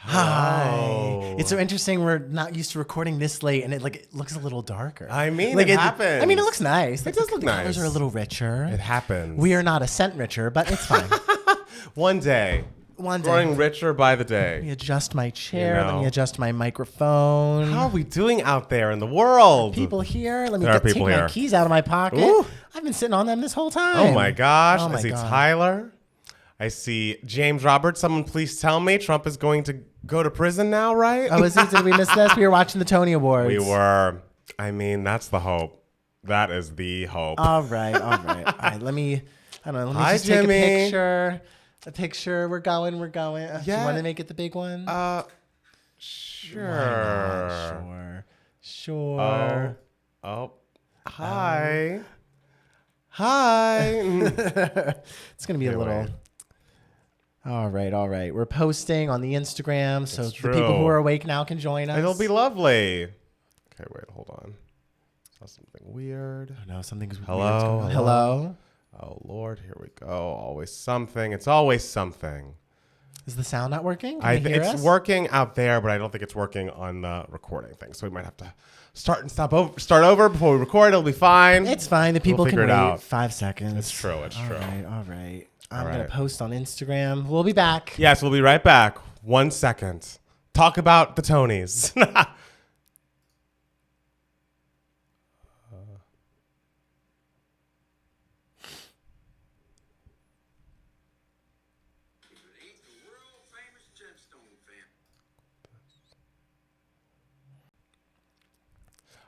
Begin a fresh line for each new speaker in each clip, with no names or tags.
Hi. It's so interesting. We're not used to recording this late, and it looks a little darker.
I mean,
like
it happens.
I mean, it looks nice.
It does look nice.
The colors are a little richer.
It happens.
We are not a cent richer, but it's fine.
One day. Growing richer by the day.
Let me adjust my chair. Let me adjust my microphone.
How are we doing out there in the world?
People here. Let me take
here.
my keys out of my pocket.
Ooh.
I've been sitting on them this whole time.
Oh my gosh.
Oh my
I see
God.
Tyler. I see James Roberts. Someone please tell me Trump is going to go to prison now, right?
Oh, did we miss this? We were watching the Tony Awards.
We were. I mean, that's the hope. That is the hope.
All right. Let me
Hi,
just
Jimmy.
take a picture. We're going. Do you want to make it the big one?
Sure.
Sure.
Oh. Hi. Hi.
It's going to be a little... All right. We're posting on the Instagram, so the people who are awake now can join us.
It'll be lovely. Okay, wait, hold on. Saw something weird.
Oh, no, something's weird.
Hello. Oh, Lord, here we go. Always something. It's always something.
Is the sound not working? It's
working out there, but I don't think it's working on the recording thing. So we might have to start over before we record. It'll be fine.
It's fine. The people can wait 5 seconds.
It's true. It's true.
All right. I'm going to post on Instagram. We'll be back.
Yes, we'll be right back. 1 second. Talk about the Tonys.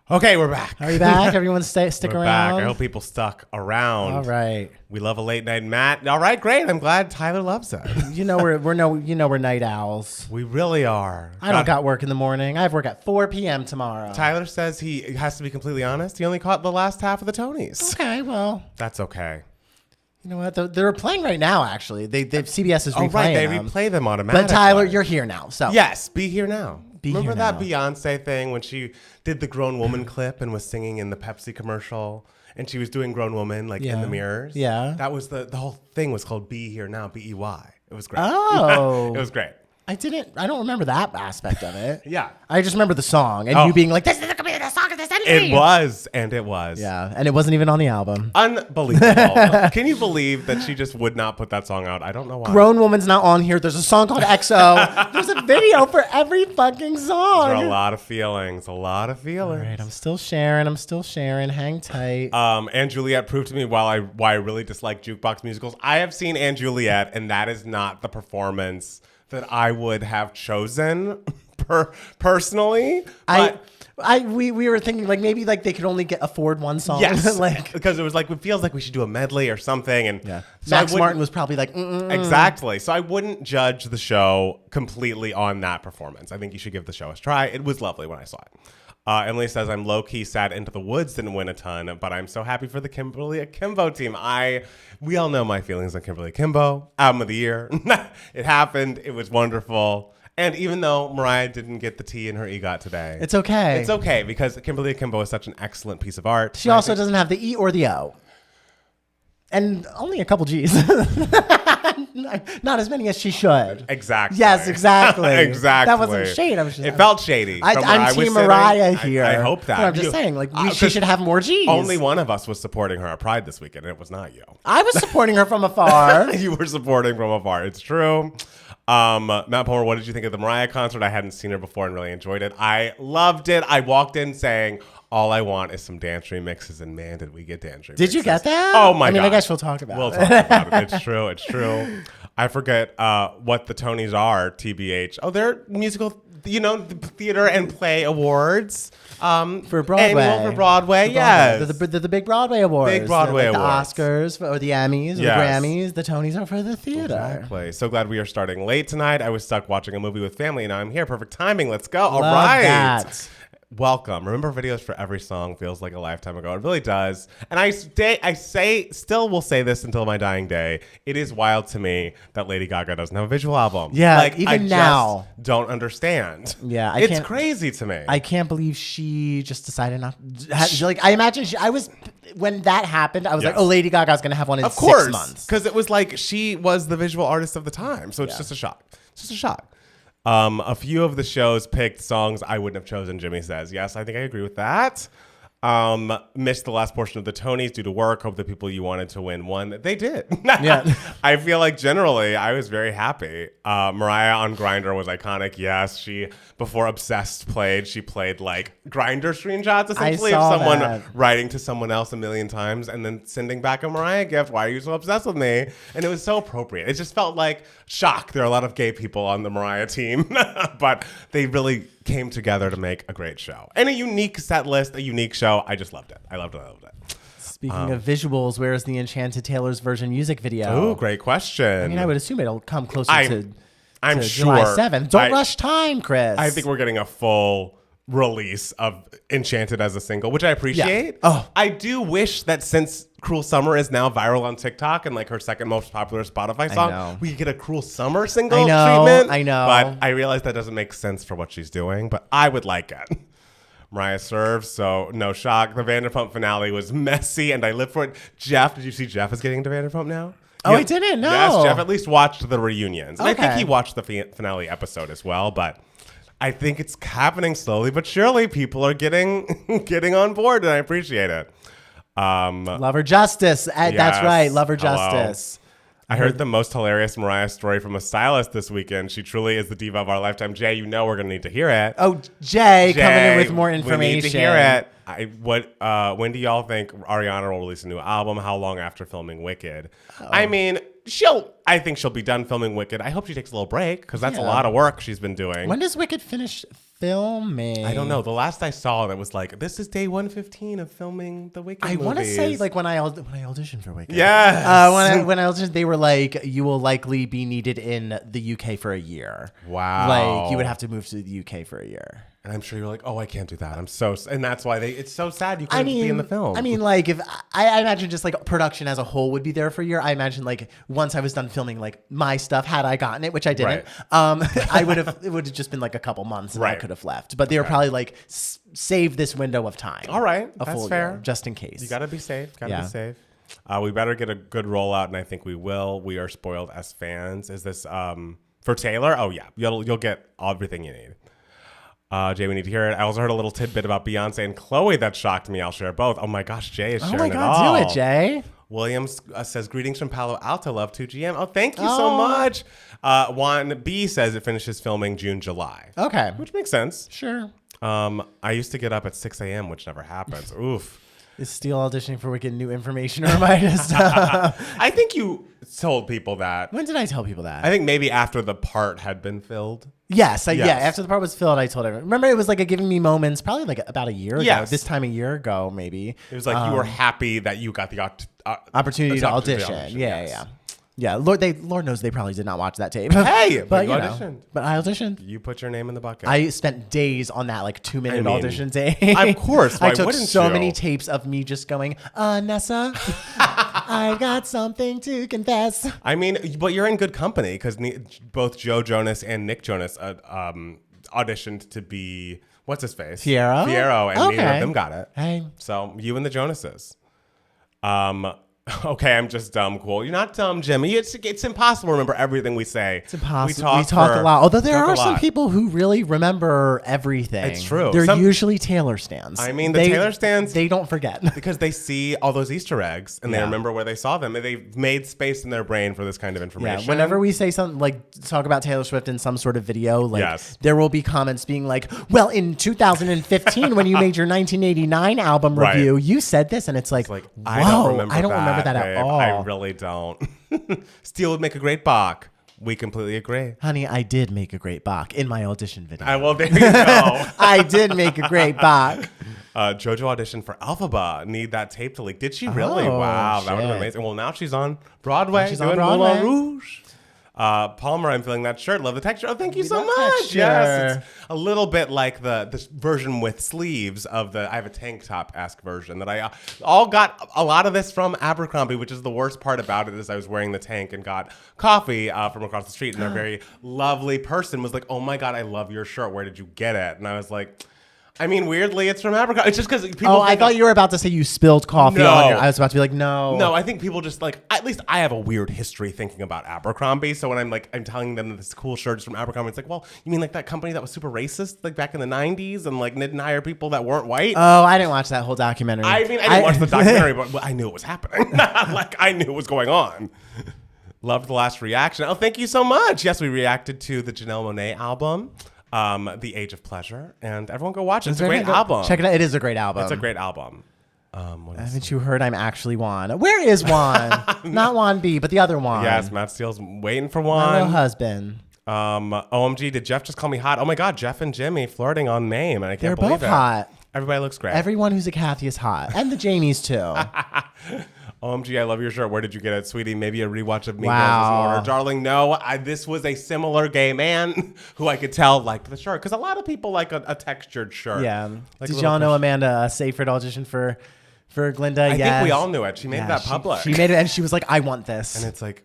Okay, we're back.
Are you back? Everyone stick
We're
around.
back. I hope people stuck around.
All right.
We love a late night Matt. All right, great. I'm glad Tyler loves it.
we're night owls.
We really are.
I don't got work in the morning. I have work at 4 p.m. tomorrow.
Tyler says he has to be completely honest. He only caught the last half of the Tonys.
Okay, well.
That's okay.
You know what? They're playing right now, actually. CBS is replaying
right. They
them.
replay them automatically.
But Tyler, you're here now. So
yes, be here now. Remember
here
that
now.
Beyonce thing when she did the grown woman clip and was singing in the Pepsi commercial and she was doing grown woman in the mirrors?
Yeah.
That was the whole thing was called Be Here Now, B-E-Y. It was great.
Oh.
It was great.
I don't remember that aspect of it.
Yeah.
I just remember the song and you being like, this is going to be the song of the century.
It was, and it was.
Yeah, and it wasn't even on the album.
Unbelievable. Can you believe that she just would not put that song out? I don't know why.
Grown Woman's not on here. There's a song called XO. There's a video for every fucking song.
There are a lot of feelings. All right,
I'm still sharing. Hang tight.
Anne Juliet proved to me why I really dislike jukebox musicals. I have seen Anne Juliet, and that is not the performance that I would have chosen personally. But
we were thinking maybe they could only afford one song.
Yes, because it was it feels like we should do a medley or something. And
so Max Martin was probably like,
exactly. So I wouldn't judge the show completely on that performance. I think you should give the show a try. It was lovely when I saw it. Emily says, I'm low-key sad Into the Woods didn't win a ton, but I'm so happy for the Kimberly Akimbo team. We all know my feelings on Kimberly Akimbo. Album of the year. It happened. It was wonderful. And even though Mariah didn't get the T in her EGOT today.
It's okay.
It's okay because Kimberly Akimbo is such an excellent piece of art.
She also doesn't have the E or the O. And only a couple G's. Not as many as she should.
Exactly.
Yes, exactly.
Exactly.
That wasn't shade.
It felt shady.
I'm Team Mariah here.
I hope that.
But I'm just saying, she should have more G's.
Only one of us was supporting her at Pride this weekend, and it was not you.
I was supporting her from afar.
You were supporting from afar. It's true. Matt Palmer, what did you think of the Mariah concert? I hadn't seen her before and really enjoyed it. I loved it. I walked in saying, all I want is some dance remixes, and man, did we get dance remixes.
Did you get that?
Oh my God.
I guess we'll talk about it.
We'll talk about it. It's true. It's true. I forget what the Tonys are, TBH. Oh, they're musical, the theater and play awards.
For Broadway.
Annual for Broadway, yes.
They're the big Broadway awards.
Big Broadway awards.
The Oscars or the Emmys or the Grammys. The Tonys are for the theater.
Exactly. So glad we are starting late tonight. I was stuck watching a movie with family, and now I'm here. Perfect timing. Let's go. All right.
That.
Welcome. Remember, videos for every song feels like a lifetime ago. It really does. And I still will say this until my dying day. It is wild to me that Lady Gaga doesn't have a visual album.
Yeah,
I
now.
just don't understand.
Yeah,
it's crazy to me.
I can't believe she just decided not. I imagine when that happened, I was like, oh, Lady Gaga's gonna have one in 6 months.
Because it was like she was the visual artist of the time. So it's just a shock. It's just a shock. A few of the shows picked songs I wouldn't have chosen, Jimmy says. Yes, I think I agree with that. Missed the last portion of the Tonys due to work. Hope the people you wanted to win won. They did.
Yeah.
I feel like generally I was very happy. Mariah on Grindr was iconic. Yes, she before Obsessed played, she played like Grindr screenshots essentially of someone writing to someone else a million times and then sending back a Mariah gift. Why are you so obsessed with me? And it was so appropriate. It just felt like shock. There are a lot of gay people on the Mariah team, but they really came together to make a great show and a unique set list, a unique show. I just loved it. I loved it.
Speaking of visuals, where is the Enchanted Taylor's version music video?
Oh, great question.
I mean, I would assume it'll come closer to
I'm
July
sure.
7th. Don't rush time, Chris.
I think we're getting a full release of Enchanted as a single, which I appreciate.
Yeah. Oh.
I do wish that since Cruel Summer is now viral on TikTok and like her second most popular Spotify song, we could get a Cruel Summer single treatment.
I know.
But I realize that doesn't make sense for what she's doing, but I would like it. Mariah serves, so no shock. The Vanderpump finale was messy, and I live for it. Jeff, did you see Jeff is getting to Vanderpump now?
Oh, I didn't. No.
Yes, Jeff at least watched the reunions. And
Okay.
I think he watched the finale episode as well, but I think it's happening slowly but surely. People are getting on board, and I appreciate it.
Love her justice. That's right. Love her justice.
I heard the most hilarious Mariah story from a stylist this weekend. She truly is the diva of our lifetime. Jay, you know we're going to need to hear it.
Oh, Jay coming in with more information.
We need to hear it. When do y'all think Ariana will release a new album? How long after filming Wicked? Oh. I mean, I think she'll be done filming Wicked. I hope she takes a little break because that's a lot of work she's been doing.
When does Wicked finish filming?
I don't know. The last I saw, that was like, this is day 115 of filming the Wicked movies.
I want to say like when I auditioned for Wicked.
Yes.
When I auditioned, they were like, you will likely be needed in the UK for a year.
Wow.
Like you would have to move to the UK for a year.
And I'm sure you're like, oh, I can't do that. And that's why it's so sad you couldn't be in the film.
I mean, like if I imagine just like production as a whole would be there for a year. I imagine like once I was done filming like my stuff, had I gotten it, which I didn't, it would have just been like a couple months and I could have left. But they were probably like, save this window of time.
All right.
A full
fair.
Year, just in case.
You got to be safe. Be safe. We better get a good rollout, and I think we will. We are spoiled as fans. Is this for Taylor? Oh, yeah. You'll get everything you need. Jay, we need to hear it. I also heard a little tidbit about Beyonce and Chloe that shocked me. I'll share both. Oh my gosh, Jay is sharing it all.
Do it, Jay.
Williams says, greetings from Palo Alto, love 2GM. Oh, thank you so much. Juan B says it finishes filming June, July.
Okay.
Which makes sense.
Sure.
I used to get up at 6 a.m., which never happens. Oof.
Is Steele auditioning for Wicked new information or am I just...
I think you told people that.
When did I tell people that?
I think maybe after the part had been filled.
Yes. Yeah, after the part was filled, I told everyone. Remember, it was like a Giving Me Moments, probably like about a year ago. This time a year ago, maybe.
It was like you were happy that you got the
opportunity to audition. Yeah. Lord knows they probably did not watch that tape.
Hey,
but
you auditioned.
But I auditioned.
You put your name in the bucket.
I spent days on that like 2-minute audition day.
Of course.
I took so many tapes of me just going, Nessa, I've got something to confess.
I mean, but you're in good company because both Joe Jonas and Nick Jonas auditioned to be, what's his face? Fierro, and neither of them got it.
Hey.
So you and the Jonases. Okay, I'm just dumb. Cool. You're not dumb, Jimmy. It's impossible to remember everything we say.
It's impossible. We talk a lot. Although there are some people who really remember everything.
It's true.
They're usually Taylor stans.
I mean, Taylor stans.
They don't forget.
Because they see all those Easter eggs and they remember where they saw them. And they've made space in their brain for this kind of information.
Yeah, whenever we say something, like talk about Taylor Swift in some sort of video, like there will be comments being like, well, in 2015, when you made your 1989 album review, you said this. And it's like whoa, I don't remember that at all.
I really don't. Steele would make a great Bach. We completely agree.
Honey, I did make a great Bach in my audition video.
Well, there you go.
I did make a great Bach.
JoJo auditioned for Alphaba. Need that tape to leak. Did she really? Wow, that would have been amazing. Well, now she's on Broadway.
She's on Broadway.
Moulin Rouge. Palmer, I'm feeling that shirt. Love the texture. Oh, thank you so much.
Texture.
Yes, it's a little bit like the version with sleeves of I have a tank top-esque version that I all got a lot of this from Abercrombie, which is the worst part about it is I was wearing the tank and got coffee from across the street, and a very lovely person was like, oh my God, I love your shirt. Where did you get it? And I was like, I mean, weirdly, it's from Abercrombie. It's just because people.
Oh, I thought you were about to say you spilled coffee on your. I was about to be like, no.
No, I think people just like. At least I have a weird history thinking about Abercrombie. So when I'm telling them that this cool shirt is from Abercrombie, it's like, well, you mean like that company that was super racist, like back in the '90s, and like didn't hire people that weren't white?
Oh, I didn't watch that whole documentary.
I mean, I didn't watch the documentary, but I knew it was happening. Like I knew it was going on. Loved the last reaction. Oh, thank you so much. Yes, we reacted to the Janelle Monáe album. The Age of Pleasure, and everyone go watch it. It's a great album.
Check it out. It is a great album.
It's a great album.
Haven't you heard I'm actually Juan? Where is Juan? Not Juan B, but the other Juan.
Yes, Matt Steele's waiting for
My
Juan.
little husband.
OMG, did Jeff just call me hot? Oh my God, Jeff and Jimmy flirting on Mame, and I can't believe it.
They're both hot.
Everybody looks great.
Everyone who's a Kathy is hot, and the Jamies too.
OMG, I love your shirt. Where did you get it, sweetie? Maybe a rewatch of Mean
Wow.
Girls is in order. Darling, no. This was a similar gay man who I could tell liked the shirt. Because a lot of people like a textured shirt.
Yeah.
Like
Did y'all know Amanda Seyfried auditioned for Glinda?
I think we all knew it. She made that public.
She made it, and she was like, I want this.
And it's like,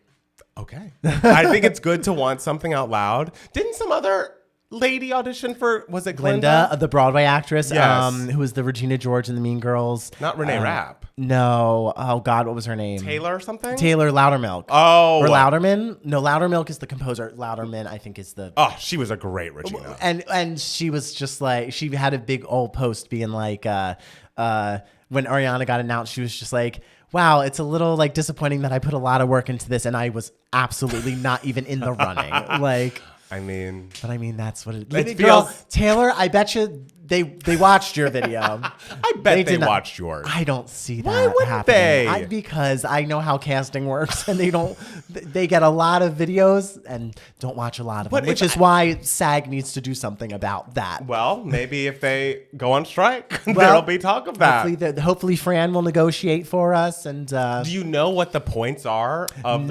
okay. I think it's good to want something out loud. Didn't some other lady audition for, was it Glinda?
The Broadway actress,
Yes.
who was the Regina George in the Mean Girls.
Not Renee Rapp.
No. Oh, God, what was her name?
Taylor or something?
Taylor Loudermilk.
Oh.
Or Louderman? No, Loudermilk is the composer. Louderman, I think, is the...
Oh, she was a great Regina.
And she was just like, she had a big old post being like, when Ariana got announced, she was just like, wow, it's a little like disappointing that I put a lot of work into this and I was absolutely not even in the running. Like...
I mean,
that's what it
feels.
Girl, Taylor, I bet you they watched your video.
I bet they watched yours.
I don't see that.
Why wouldn't
happening.
they?
Because I know how casting works, and they get a lot of videos and don't watch a lot of them, which is why SAG needs to do something about that.
Well, maybe if they go on strike, there'll be talk of that.
Hopefully, Fran will negotiate for us. And
do you know what the points are of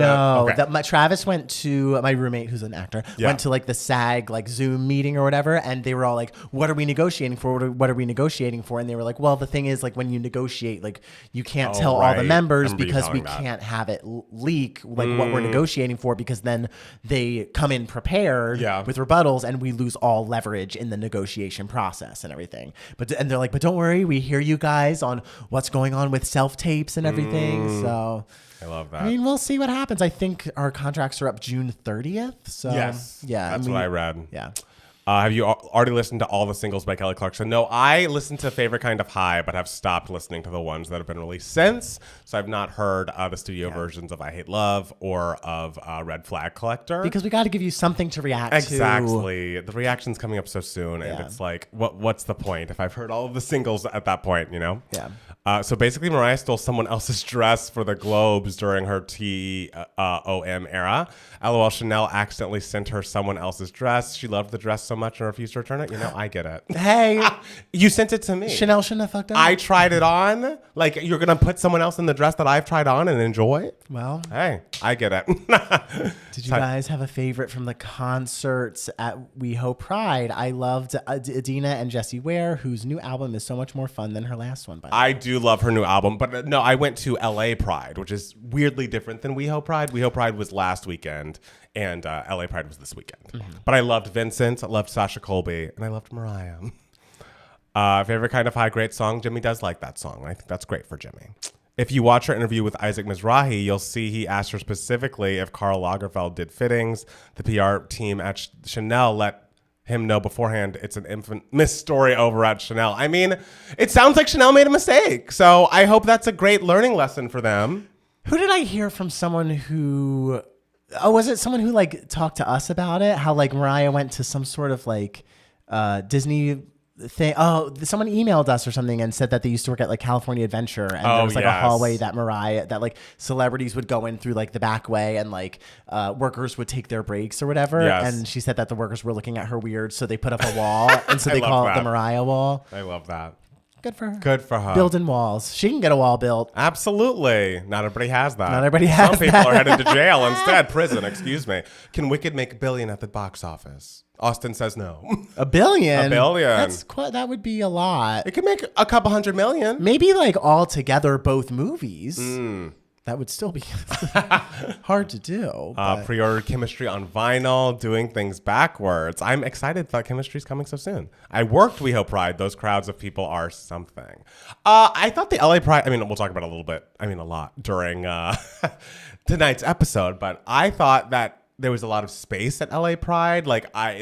Travis went to my roommate, who's an actor, went to like the SAG like Zoom meeting or whatever, and they were all like, "What are we negotiating for? What are we negotiating for?" And they were like, "Well, the thing is, like, when you negotiate, like, you can't tell all the members because we can't have it leak like what we're negotiating for, because then they come in prepared with rebuttals, and we lose all leverage in the negotiation process and everything." And they're like, "But don't worry, we hear you guys on what's going on with self tapes and everything." So.
I love that.
I mean, we'll see what happens. I think our contracts are up June 30th. So
yes, that's what I read.
Yeah.
Have you already listened to all the singles by Kelly Clarkson? No, I listened to Favorite Kind of High, but have stopped listening to the ones that have been released since. So I've not heard the studio versions of I Hate Love or of Red Flag Collector.
Because we got to give you something to react to.
Exactly. The reaction's coming up so soon, and it's like, what's the point if I've heard all of the singles at that point, you know?
Yeah.
So basically, Mariah stole someone else's dress for the Globes during her TOM era. LOL, Chanel accidentally sent her someone else's dress. She loved the dress so much and refused to return it. You know, I get it.
Hey.
You sent it to me.
Chanel shouldn't have fucked up.
I tried it on. Like, you're going to put someone else in the dress that I've tried on and enjoy it?
Well.
Hey, I get it.
Did you guys have a favorite from the concerts at WeHo Pride? I loved Adina and Jessie Ware, whose new album is so much more fun than her last one.
I do love her new album, but no, I went to LA Pride, which is weirdly different than WeHo Pride. WeHo Pride was last weekend, and LA Pride was this weekend. Mm-hmm. But I loved Vincent, I loved Sasha Colby, and I loved Mariah. Favorite Kind of High, great song. Jimmy does like that song. I think that's great for Jimmy. If you watch her interview with Isaac Mizrahi, you'll see he asked her specifically if Karl Lagerfeld did fittings. The PR team at Chanel let him know beforehand it's an infamous story over at Chanel. I mean, it sounds like Chanel made a mistake. So I hope that's a great learning lesson for them.
Who did I hear from someone who... Oh, was it someone who like talked to us about it? How like Mariah went to some sort of like Disney thing. Oh, someone emailed us or something and said that they used to work at like California Adventure, and there was like a hallway that like celebrities would go in through like the back way, and like workers would take their breaks or whatever. Yes. And she said that the workers were looking at her weird, so they put up a wall, and so they call it the Mariah wall.
I love that.
Good for her.
Good for her.
Building walls. She can get a wall built.
Absolutely. Not everybody has that.
Not everybody has that.
Some people are headed to jail instead. Prison, excuse me. Can Wicked make $1 billion at the box office? Austin says no.
$1 billion?
$1 billion.
That would be a lot.
It could make a couple $100 million.
Maybe like all together, both movies. That would still be hard to do.
Pre-ordered Chemistry on vinyl, doing things backwards. I'm excited that Chemistry's coming so soon. I worked We Hope Pride. Those crowds of people are something. I thought the LA Pride, we'll talk about it a little bit, a lot during tonight's episode, but I thought that there was a lot of space at LA Pride.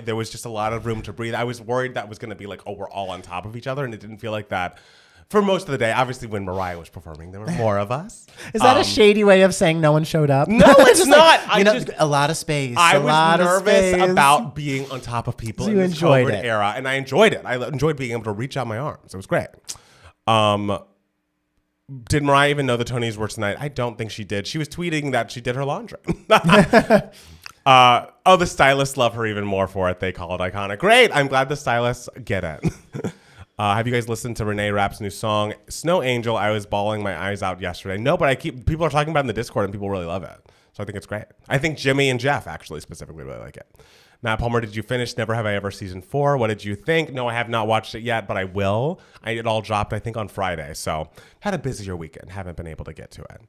There was just a lot of room to breathe. I was worried that was going to be like, oh, we're all on top of each other, and it didn't feel like that. For most of the day, obviously, when Mariah was performing, there were more of us.
Is that a shady way of saying no one showed up?
No, it's not.
A lot of space.
I was nervous about being on top of people in this COVID era, and I enjoyed it. I enjoyed being able to reach out my arms. It was great. Did Mariah even know the Tonys were tonight? I don't think she did. She was tweeting that she did her laundry. The stylists love her even more for it. They call it iconic. Great. I'm glad the stylists get it. Have you guys listened to Renee Rapp's new song, Snow Angel? I was bawling my eyes out yesterday. No, but people are talking about it in the Discord and people really love it. So I think it's great. I think Jimmy and Jeff actually specifically really like it. Matt Palmer, did you finish Never Have I Ever season 4? What did you think? No, I have not watched it yet, but I will. It all dropped, I think, on Friday. So had a busier weekend. Haven't been able to get to it.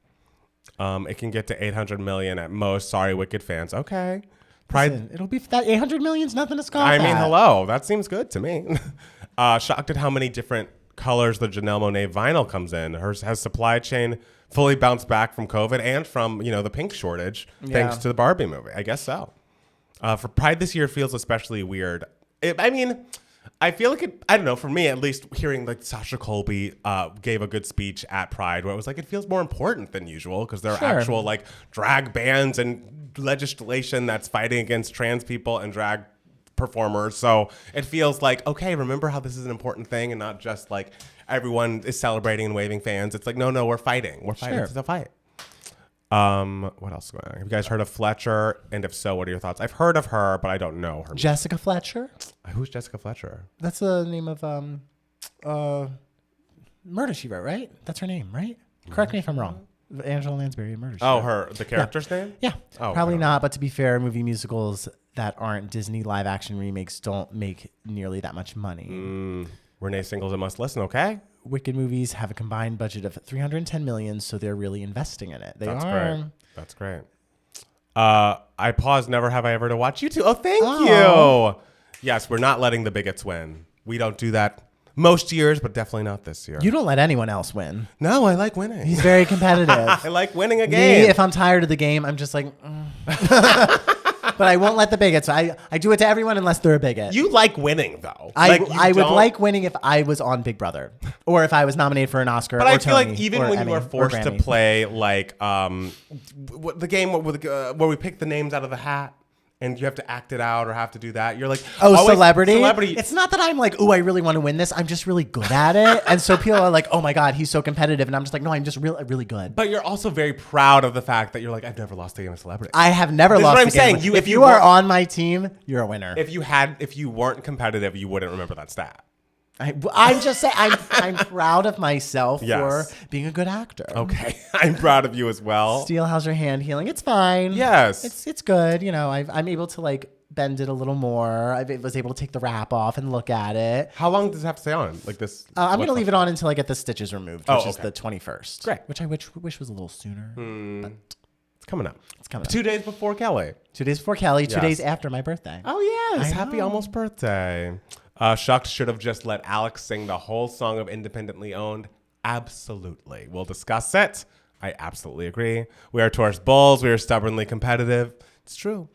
It can get to 800 million at most. Sorry, Wicked fans. Okay.
Pride. Listen, it'll be that 800 million's nothing to scoff at.
Hello. That seems good to me. Shocked at how many different colors the Janelle Monáe vinyl comes in. Hers has supply chain fully bounced back from COVID and from, the pink shortage, thanks to the Barbie movie. I guess so. For Pride this year feels especially weird. I feel like it, I don't know, for me at least, hearing Sasha Colby gave a good speech at Pride where it was it feels more important than usual because there are actual drag bans and legislation that's fighting against trans people and drag performers. So it feels okay, remember how this is an important thing and not just everyone is celebrating and waving fans. It's no, we're fighting. We're fighting. It's a fight. What else is going on? Have you guys heard of Fletcher? And if so, what are your thoughts? I've heard of her, but I don't know her.
Jessica Fletcher?
Who's Jessica Fletcher?
That's the name of Murder, She Wrote, right? That's her name, right? Correct me if I'm wrong. Angela Lansbury, Murder, She Wrote.
The character's name?
Yeah. Probably not, but to be fair, movie musicals that aren't Disney live action remakes don't make nearly that much money.
Renee singles a must listen, okay?
Wicked movies have a combined budget of $310 million, so they're really investing in it.
That's great. I paused Never Have I Ever to watch you two. Oh, thank you. Yes, we're not letting the bigots win. We don't do that most years, but definitely not this year.
You don't let anyone else win.
No, I like winning.
He's very competitive.
I like winning a game.
Me, if I'm tired of the game, I'm just But I won't let the bigots. I do it to everyone unless they're a bigot.
You like winning, though.
I would like winning if I was on Big Brother or if I was nominated for an Oscar.
But
or
I feel
Tony,
like even when
Emmy,
you are forced to play the game where we pick the names out of the hat. And you have to act it out or have to do that. You're
celebrity. It's not that I'm I really want to win this. I'm just really good at it. And so people are oh my God, he's so competitive. And I'm just no, I'm just really good.
But you're also very proud of the fact that you're I've never lost a game of celebrity.
I have never lost a game.
This is what I'm saying.
If you are on my team, you're a winner.
If you weren't competitive, you wouldn't remember that stat.
I'm just saying, I'm proud of myself for being a good actor.
Okay, I'm proud of you as well.
Steel, how's your hand healing? It's fine.
Yes,
it's good. I'm able to bend it a little more. I was able to take the wrap off and look at it.
How long does it have to stay on? This?
I'm going to leave it on until I get the stitches removed, which is the 21st.
Great.
Which I wish was a little sooner. But
it's coming up.
2
days before Kelly.
2 days before Kelly. 2 days after my birthday.
Oh yes, happy almost birthday. Shucks should have just let Alex sing the whole song of Independently Owned. Absolutely. We'll discuss it. I absolutely agree. We are Taurus Bulls. We are stubbornly competitive. It's true.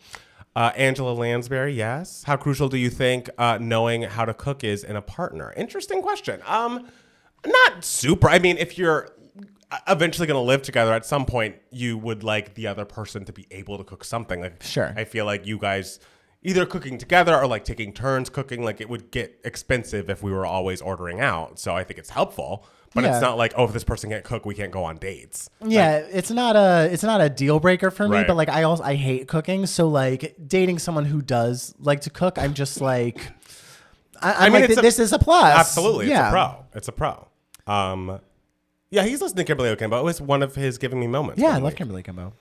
Angela Lansbury, yes. How crucial do you think knowing how to cook is in a partner? Interesting question. Not super. If you're eventually going to live together, at some point you would like the other person to be able to cook something.
Sure.
I feel like you guys either cooking together or taking turns cooking, it would get expensive if we were always ordering out. So I think it's helpful, but it's not if this person can't cook, we can't go on dates.
Yeah, it's not a deal breaker for me, but I hate cooking. So dating someone who does like to cook, I'm just this is a plus.
Absolutely, it's a pro. Yeah, he's listening to Kimberly Okimbo. It was one of his giving me moments.
Yeah, I love Kimberly Okimbo.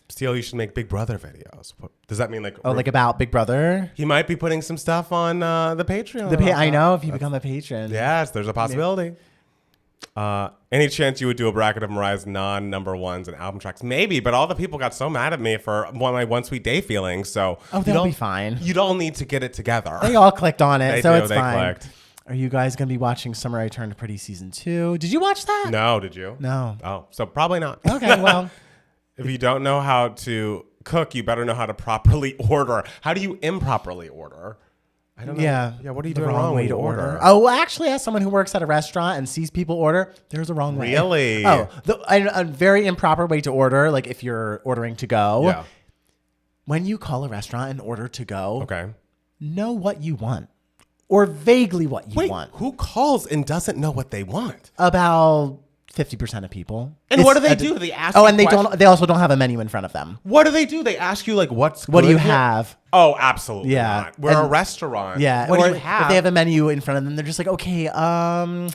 Steel, you should make Big Brother videos. Does that mean
about Big Brother?
He might be putting some stuff on the Patreon.
I know if you become a patron.
Yes, there's a possibility. Any chance you would do a bracket of Mariah's non-number ones and album tracks? Maybe, but all the people got so mad at me for one of my One Sweet Day feelings. So
they'll be fine.
You don't need to get it together.
They all clicked on it, so it's
they
fine.
Clicked.
Are you guys going to be watching Summer I Turned Pretty Season 2? Did you watch that?
No, did you?
No.
Oh, so probably not.
Okay, well.
If you don't know how to cook, you better know how to properly order. How do you improperly order? I don't know.
Yeah.
What are you
the
doing
wrong way to order? Oh, well, actually, as someone who works at a restaurant and sees people order, there's a wrong way.
Really?
Oh, a very improper way to order, like if you're ordering to go.
Yeah.
When you call a restaurant and order to go,
Okay.
know what you want. Or vaguely what you want.
Who calls and doesn't know what they want?
About 50% of people.
And what do they do? They ask.
Oh, and they also don't have a menu in front of them.
What do they do? They ask you like, what
do you have?
Oh, absolutely.
Yeah.
Not. We're a restaurant.
Yeah.
What
or
do you have?
If they have a menu in front of them, they're just like, okay, well,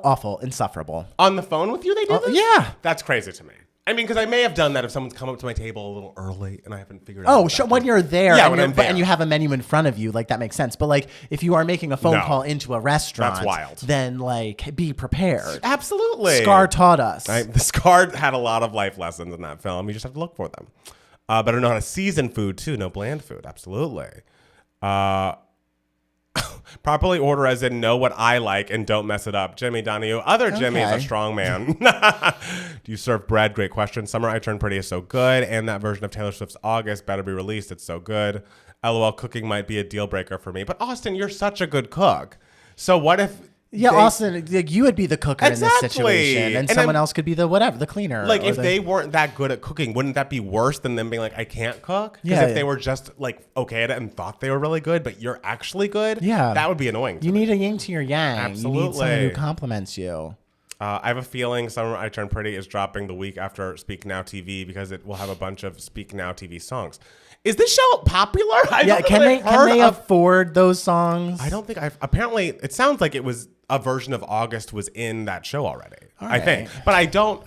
awful, insufferable.
On the phone with you, they do this?
Yeah.
That's crazy to me. I mean, because I may have done that if someone's come up to my table a little early and I haven't figured out.
Oh, sure. When you're there,
yeah,
and you have a menu in front of you, like that makes sense. But like, if you are making a phone call into a restaurant,
that's wild.
Then like, be prepared.
Absolutely.
Scar taught us.
The Scar had a lot of life lessons in that film. You just have to look for them. Better know how to season food too. No bland food. Absolutely. Properly order as in know what I like and don't mess it up. Jimmy Donahue. Other Jimmy is a strong man. Do you serve bread? Great question. Summer I Turned Pretty is so good. And that version of Taylor Swift's August better be released. It's so good. LOL, cooking might be a deal breaker for me. But Austin, you're such a good cook. So what if...
Yeah, Austin, you would be the cooker in this situation, and someone else could be the cleaner.
Like, if they weren't that good at cooking, wouldn't that be worse than them being like, I can't cook? Because if they were just like okay at it and thought they were really good, but you're actually good, that would be annoying.
You need a yin to your yang.
Absolutely.
You need someone who compliments you.
I have a feeling Summer I Turned Pretty is dropping the week after Speak Now TV because it will have a bunch of Speak Now TV songs. Is this show popular?
Can they afford those songs?
I don't think apparently it sounds like it was a version of August was in that show already. I think. But I don't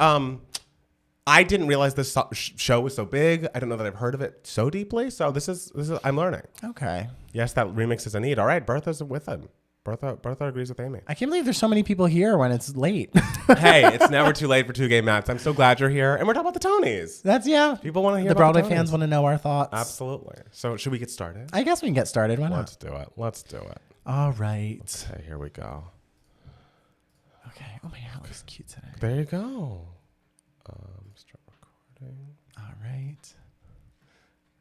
I didn't realize this show was so big. I don't know that I've heard of it so deeply. So this is I'm learning.
Okay.
Yes, that remix is a need. All right, Bertha's with him. Bertha agrees with Amy.
I can't believe there's so many people here when it's late.
Hey, it's never too late for Two Gay Mats. I'm so glad you're here. And we're talking about the Tonys.
People
want to hear
the
about
Broadway fans want to know our thoughts.
Absolutely. So should we get started?
I guess we can get started. Why not?
Let's do it.
All right.
Okay, here we go.
Okay. Oh, my hair looks cute today.
There you go. Start recording.
All right.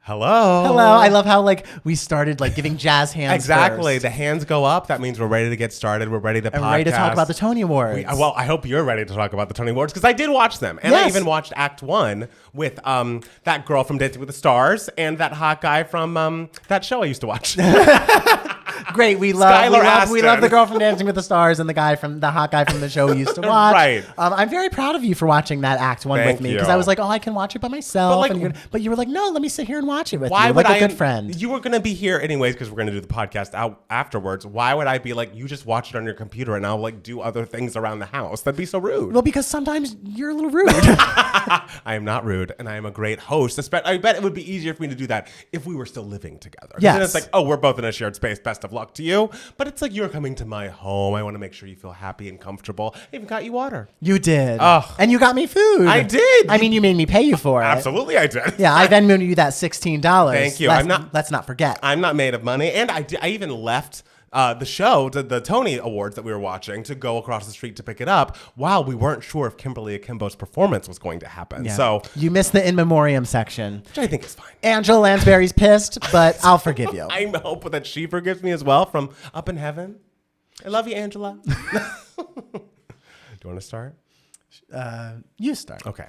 Hello.
I love how we started giving jazz hands.
Exactly.
First.
The hands go up. That means we're ready to get started. We're ready to podcast.
Ready to talk about the Tony Awards.
I hope you're ready to talk about the Tony Awards because I did watch them. And I even watched Act 1 with that girl from Dancing with the Stars and that hot guy from that show I used to watch.
Great, we love the girl from Dancing with the Stars and the hot guy from the show we used to watch.
Right.
I'm very proud of you for watching that Act 1 with me because I was like, I can watch it by myself. But you were like, no, let me sit here and watch it with you. Like a good friend.
You were going to be here anyways because we're going to do the podcast afterwards. Why would I be like, you just watch it on your computer and I'll do other things around the house? That'd be so rude.
Well, because sometimes you're a little rude.
I am not rude and I am a great host. I bet it would be easier for me to do that if we were still living together.
Yes.
Then it's like, we're both in a shared space. Best of luck to you. But it's like you're coming to my home. I want to make sure you feel happy and comfortable. I even got you water.
You did.
Oh.
And you got me food.
I did.
I mean, you made me pay you for it.
Absolutely, I did.
Yeah, I Venmo'd you that $16.
Thank you.
Let's not forget.
I'm not made of money. And I even left the show, the Tony Awards that we were watching, to go across the street to pick it up while we weren't sure if Kimberly Akimbo's performance was going to happen.
Yeah.
So
you missed the in memoriam section,
which I think is fine.
Angela Lansbury's pissed, but I'll forgive you.
I hope that she forgives me as well from up in heaven. I love you, Angela. Do you want to start?
You start.
Okay.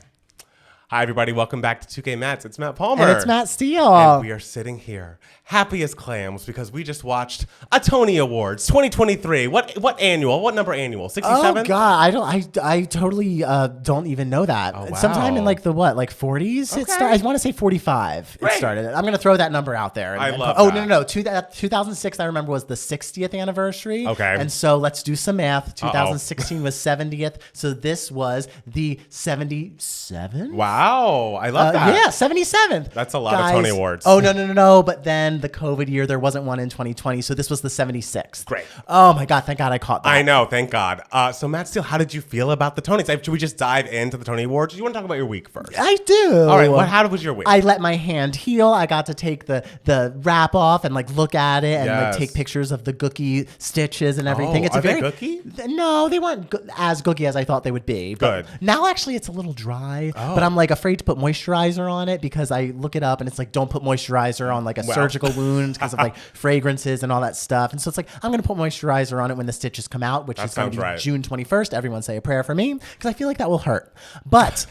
Hi, everybody. Welcome back to 2K Mats. It's Matt Palmer.
And it's Matt Steele.
And we are sitting here happy as clams because we just watched a Tony Awards 2023. What annual? What number annual? 67?
Oh, God. I totally don't even know that.
Oh, wow.
Sometime in the 40s?
Okay.
It started. I want to say 45
Great.
It started. I'm going to throw that number out there.
I love
that.
that.
No. 2006, I remember, was the 60th anniversary.
Okay.
And so let's do some math. 2016 was 70th. So this was the 77?
Wow. Wow. I love that.
Yeah, 77th.
That's a lot of Tony Awards.
Oh, no. But then the COVID year, there wasn't one in 2020. So this was the 76th.
Great.
Oh, my God. Thank God I caught that.
I know. Thank God. So, Matt Steele, how did you feel about the Tonys? Should we just dive into the Tony Awards? Do you want to talk about your week first?
I do.
All right. How was your week?
I let my hand heal. I got to take the wrap off and like look at it and like take pictures of the gooky stitches and everything.
Are they gooky?
No, they weren't as gooky as I thought they would be. But
Good.
now actually it's a little dry, but I'm like afraid to put moisturizer on it because I look it up and it's like don't put moisturizer on like a surgical wound because of like fragrances and all that stuff. And so it's like I'm going to put moisturizer on it when the stitches come out, which is going to be June 21st. Everyone say a prayer for me because I feel like that will hurt. But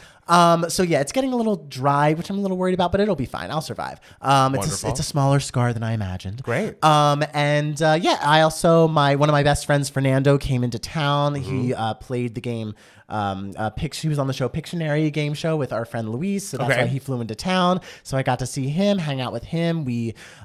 so yeah, it's getting a little dry, which I'm a little worried about, but it'll be fine. I'll survive. It's a smaller scar than I imagined.
Great.
I also one of my best friends, Fernando, came into town. He played the game. He was on the show Pictionary game show with our friend Luis, so that's why he flew into town. So I got to see him, hang out with him.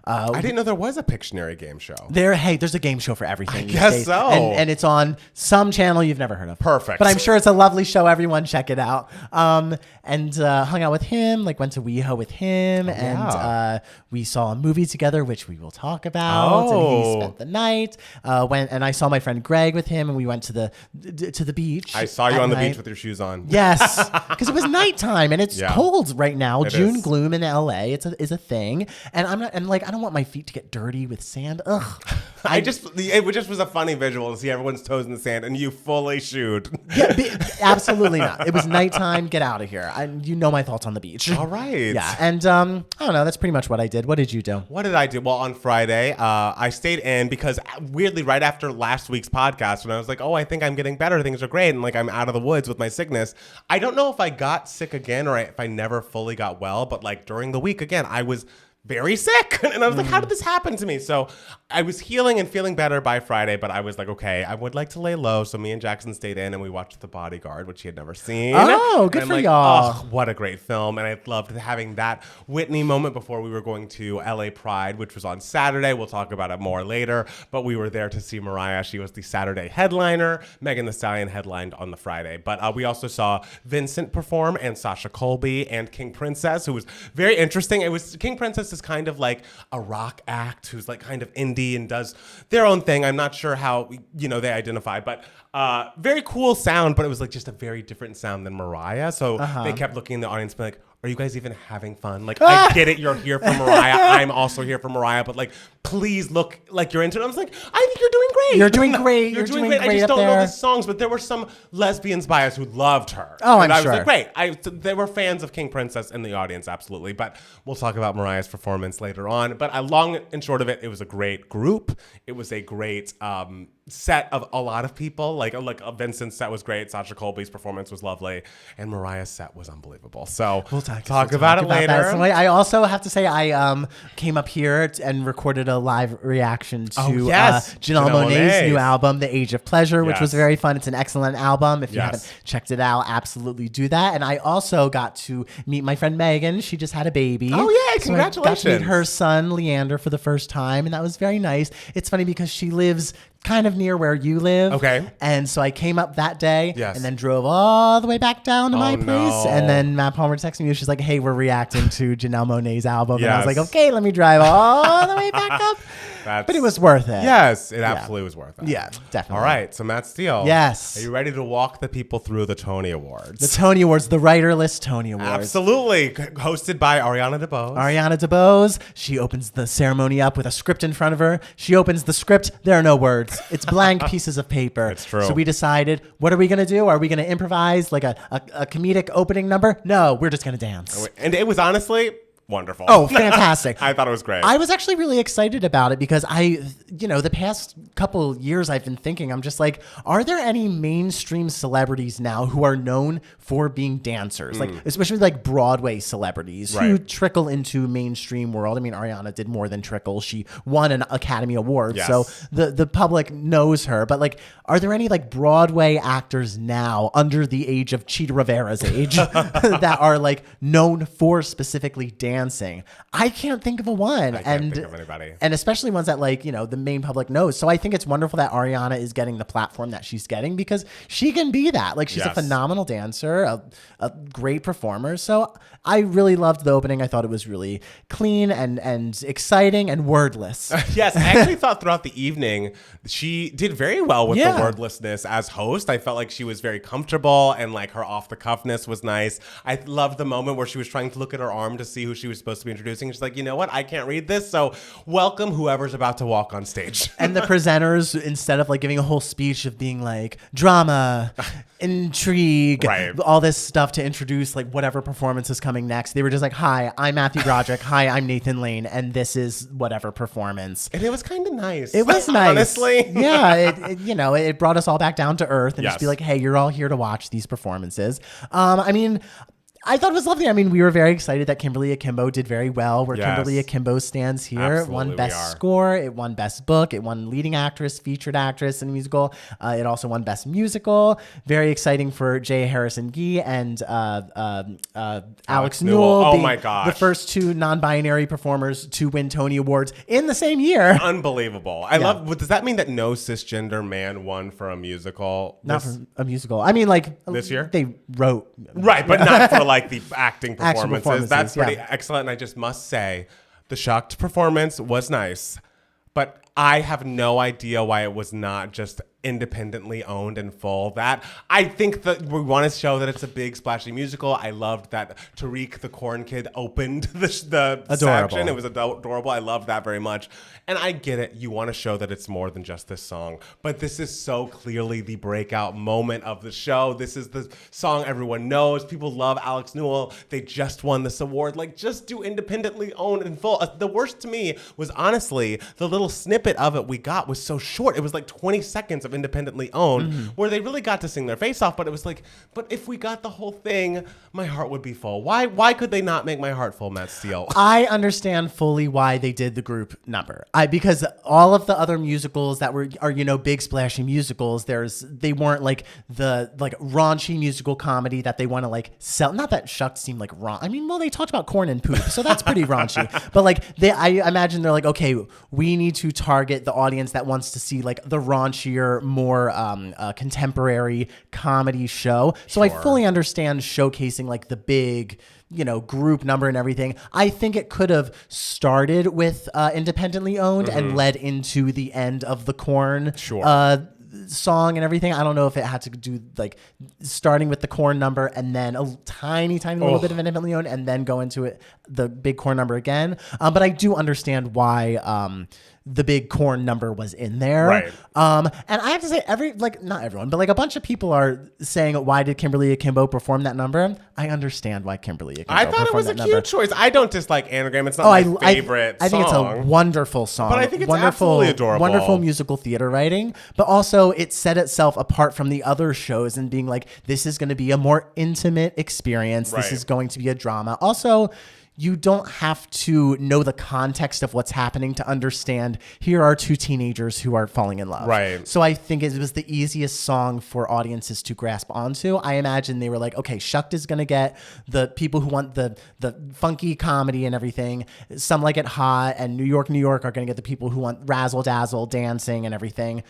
I didn't know there was a Pictionary game show.
There's a game show for everything.
I guess so.
And it's on some channel you've never heard of.
Perfect.
But I'm sure it's a lovely show. Everyone check it out. Hung out with him, like went to WeHo with him, and we saw a movie together, which we will talk about. And he spent the night. And I saw my friend Greg with him, and we went to the beach.
I saw you on the beach with your shoes on.
Yes, because it was nighttime and it's cold right now. June
is.
gloom in LA is a thing, and I don't want my feet to get dirty with sand. Ugh.
It just was a funny visual to see everyone's toes in the sand and you fully shoed.
Yeah, absolutely not. It was nighttime. Get out of here. You know my thoughts on the beach.
All right.
Yeah, and I don't know. That's pretty much what I did. What did you do?
What did I do? Well, on Friday, I stayed in because weirdly, right after last week's podcast, when I was like, "Oh, I think I'm getting better. Things are great," and like I'm out of the woods with my sickness. I don't know if I got sick again or if I never fully got well, but like during the week again, I was very sick. And I was like, how did this happen to me? So I was healing and feeling better by Friday, but I was like, okay, I would like to lay low. So me and Jackson stayed in and we watched The Bodyguard, which he had never seen.
Oh, good for y'all.
Oh, what a great film. And I loved having that Whitney moment before we were going to LA Pride, which was on Saturday. We'll talk about it more later. But we were there to see Mariah. She was the Saturday headliner. Megan Thee Stallion headlined on the Friday. But we also saw Vincent perform and Sasha Colby and King Princess, who was very interesting. It was King Princess is kind of like a rock act who's like kind of indie and does their own thing. I'm not sure how, they identify, but very cool sound, but it was like just a very different sound than Mariah. So they kept looking in the audience and be like, are you guys even having fun? Like, I get it. You're here for Mariah. I'm also here for Mariah. But, like, please look like you're into it. I was like, I think you're doing great.
You're doing great.
You're doing great. I just don't know the songs. But there were some lesbians by us who loved her.
Oh,
and
I'm sure.
I was like, great. There were fans of King Princess in the audience, absolutely. But we'll talk about Mariah's performance later on. But long and short of it, it was a great group. It was a great set of a lot of people. Like Vincent's set was great. Sasha Colby's performance was lovely. And Mariah's set was unbelievable. So we'll talk about it later.
So I also have to say I came up here and recorded a live reaction to Janelle Monáe's new album, The Age of Pleasure, which was very fun. It's an excellent album. If you haven't checked it out, absolutely do that. And I also got to meet my friend Megan. She just had a baby.
Oh, yeah. Congratulations.
So I got to meet her son, Leander, for the first time. And that was very nice. It's funny because she lives kind of near where you live.
Okay.
And so I came up that day and then drove all the way back down to my place. No. And then Matt Palmer texted me. She's like, hey, we're reacting to Janelle Monáe's album. And I was like, okay, let me drive all the way back up. But it was worth it.
Yes, it absolutely was worth it.
Yeah, definitely.
All right, so Matt Steele.
Yes.
Are you ready to walk the people through the Tony Awards?
The Tony Awards, the writerless Tony Awards.
Absolutely. Hosted by Ariana DeBose.
Ariana DeBose. She opens the ceremony up with a script in front of her. She opens the script. There are no words. It's blank pieces of paper.
It's true.
So we decided, what are we going to do? Are we going to improvise like a comedic opening number? No, we're just going to dance.
And it was honestly wonderful.
Oh, fantastic.
I thought it was great.
I was actually really excited about it because the past couple years I've been thinking, I'm just like, are there any mainstream celebrities now who are known for being dancers? Like, especially like Broadway celebrities who trickle into mainstream world. I mean, Ariana did more than trickle. She won an Academy Award.
Yes.
So the public knows her. But like, are there any like Broadway actors now under the age of Cheetah Rivera's age that are like known for specifically dancing dancing. I can't think of a one.
I can't think of anybody.
And especially ones that like, the main public knows. So I think it's wonderful that Ariana is getting the platform that she's getting because she can be that. Like she's a phenomenal dancer, a great performer. So I really loved the opening. I thought it was really clean and exciting and wordless.
Yes, I actually thought throughout the evening she did very well with the wordlessness as host. I felt like she was very comfortable and like her off the cuffness was nice. I loved the moment where she was trying to look at her arm to see who she was supposed to be introducing. She's like, you know what? I can't read this. So welcome whoever's about to walk on stage.
And the presenters, instead of like giving a whole speech of being like drama, intrigue, all this stuff to introduce like whatever performance is coming next, they were just like, hi, I'm Matthew Broderick. Hi, I'm Nathan Lane. And this is whatever performance.
And it was kind of nice.
It was nice.
Honestly.
Yeah. It brought us all back down to earth and just be like, hey, you're all here to watch these performances. I thought it was lovely. I mean, we were very excited that Kimberly Akimbo did very well. Where Kimberly Akimbo stands here. Absolutely, it won Best Score. It won Best Book. It won Leading Actress, Featured Actress in a Musical. It also won Best Musical. Very exciting for J. Harrison Ghee and Alex Newell.
Oh my gosh.
The first two non-binary performers to win Tony Awards in the same year.
Unbelievable. I love. Does that mean that no cisgender man won for a musical?
Not for a musical. I mean, like
this year
they wrote
but not for like the acting performances. That's pretty excellent. And I just must say, the Shucked performance was nice, but I have no idea why it was not just independently owned in full. That I think that we want to show that it's a big splashy musical. I loved that Tariq the corn kid opened the section. It was adorable. I loved that very much. And I get it. You want to show that it's more than just this song, but this is so clearly the breakout moment of the show. This is the song everyone knows. People love Alex Newell. They just won this award. Like, just do independently owned in full. The worst to me was honestly the little snippet of it we got was so short. It was like 20 seconds of independently owned where they really got to sing their face off, but it was like, but if we got the whole thing, my heart would be full. Why could they not make my heart full, Matt Steele?
I understand fully why they did the group number. Because all of the other musicals that are big splashy musicals, they weren't like the like raunchy musical comedy that they want to like sell. Not that Shucked seemed like raunch. I mean, well, they talked about corn and poop, so that's pretty raunchy. But like I imagine they're like, okay, we need to target the audience that wants to see like the raunchier, more contemporary comedy show. So I fully understand showcasing like the big, group number and everything. I think it could have started with independently owned and led into the end of the corn song and everything. I don't know if it had to do like starting with the corn number and then a tiny little bit of independently owned and then go into the big corn number again. But I do understand why the big corn number was in there.
Right.
And I have to say not everyone, but like a bunch of people are saying, why did Kimberly Akimbo perform that number? I understand why Kimberly Akimbo
I thought it was a cute choice. I don't dislike Anagram. It's not my favorite
I think it's a wonderful song.
But I think it's absolutely adorable.
Wonderful musical theater writing. But also it set itself apart from the other shows and being like, this is going to be a more intimate experience. This is going to be a drama. Also, you don't have to know the context of what's happening to understand here are two teenagers who are falling in love.
Right.
So I think it was the easiest song for audiences to grasp onto. I imagine they were like, okay, Shucked is going to get the people who want the funky comedy and everything. Some Like It Hot and New York, New York are going to get the people who want razzle dazzle dancing and everything.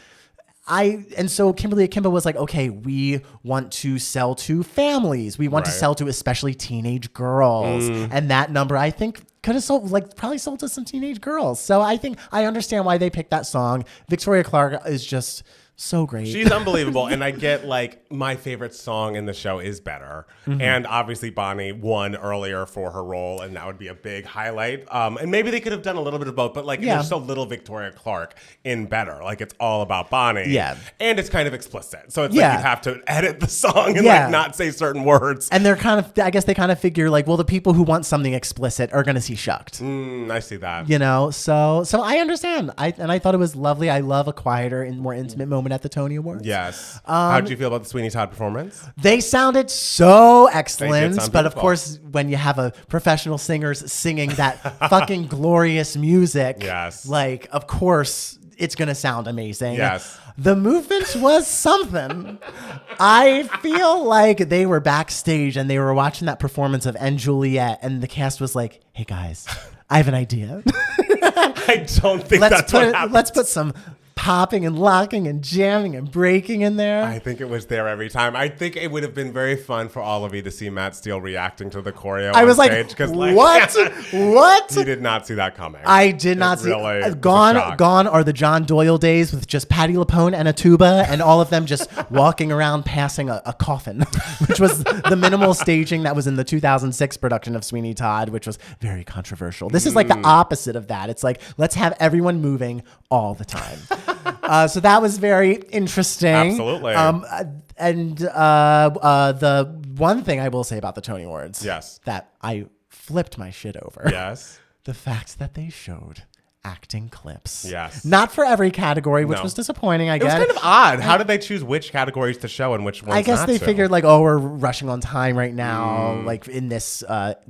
And so Kimberly Akimbo was like, okay, we want to sell to families. We want to sell to especially teenage girls. And that number, I think, could have probably sold to some teenage girls. So I think I understand why they picked that song. Victoria Clark is just so great.
She's unbelievable. And I get like my favorite song in the show is Better. And obviously Bonnie won earlier for her role and that would be a big highlight. And maybe they could have done a little bit of both, but like there's so little Victoria Clark in Better. Like it's all about Bonnie.
Yeah.
And it's kind of explicit. So it's like you have to edit the song and like not say certain words.
And they're I guess they kind of figure like, well, the people who want something explicit are going to see Shucked.
I see that.
So I understand. I thought it was lovely. I love a quieter and more intimate moment at the Tony Awards.
Yes. How did you feel about the Sweeney Todd performance?
They sounded so excellent, but of course, when you have a professional singers singing that fucking glorious music,
yes,
like of course it's going to sound amazing.
Yes.
The movement was something. I feel like they were backstage and they were watching that performance of & Juliet, and the cast was like, hey guys, I have an idea.
I don't think that's what happened.
Let's put some popping and locking and jamming and breaking in there.
I think it was there every time. I think it would have been very fun for all of you to see Matt Steele reacting to the choreo
I was
on
like,
stage.
what? What?
You did not see that coming.
I did not see.
Really
Gone are the John Doyle days with just Patti LuPone and a tuba and all of them just walking around passing a coffin, which was the minimal staging that was in the 2006 production of Sweeney Todd, which was very controversial. This is like the opposite of that. It's like, let's have everyone moving all the time. So that was very interesting.
Absolutely.
And the one thing I will say about the Tony Awards,
yes,
that I flipped my shit over.
Yes.
The fact that they showed acting clips.
Yes.
Not for every category, which was disappointing, I guess.
It was kind of odd. How did they choose which categories to show and which ones
I guess
not
they
to?
figured like, oh, we're rushing on time right now, like in this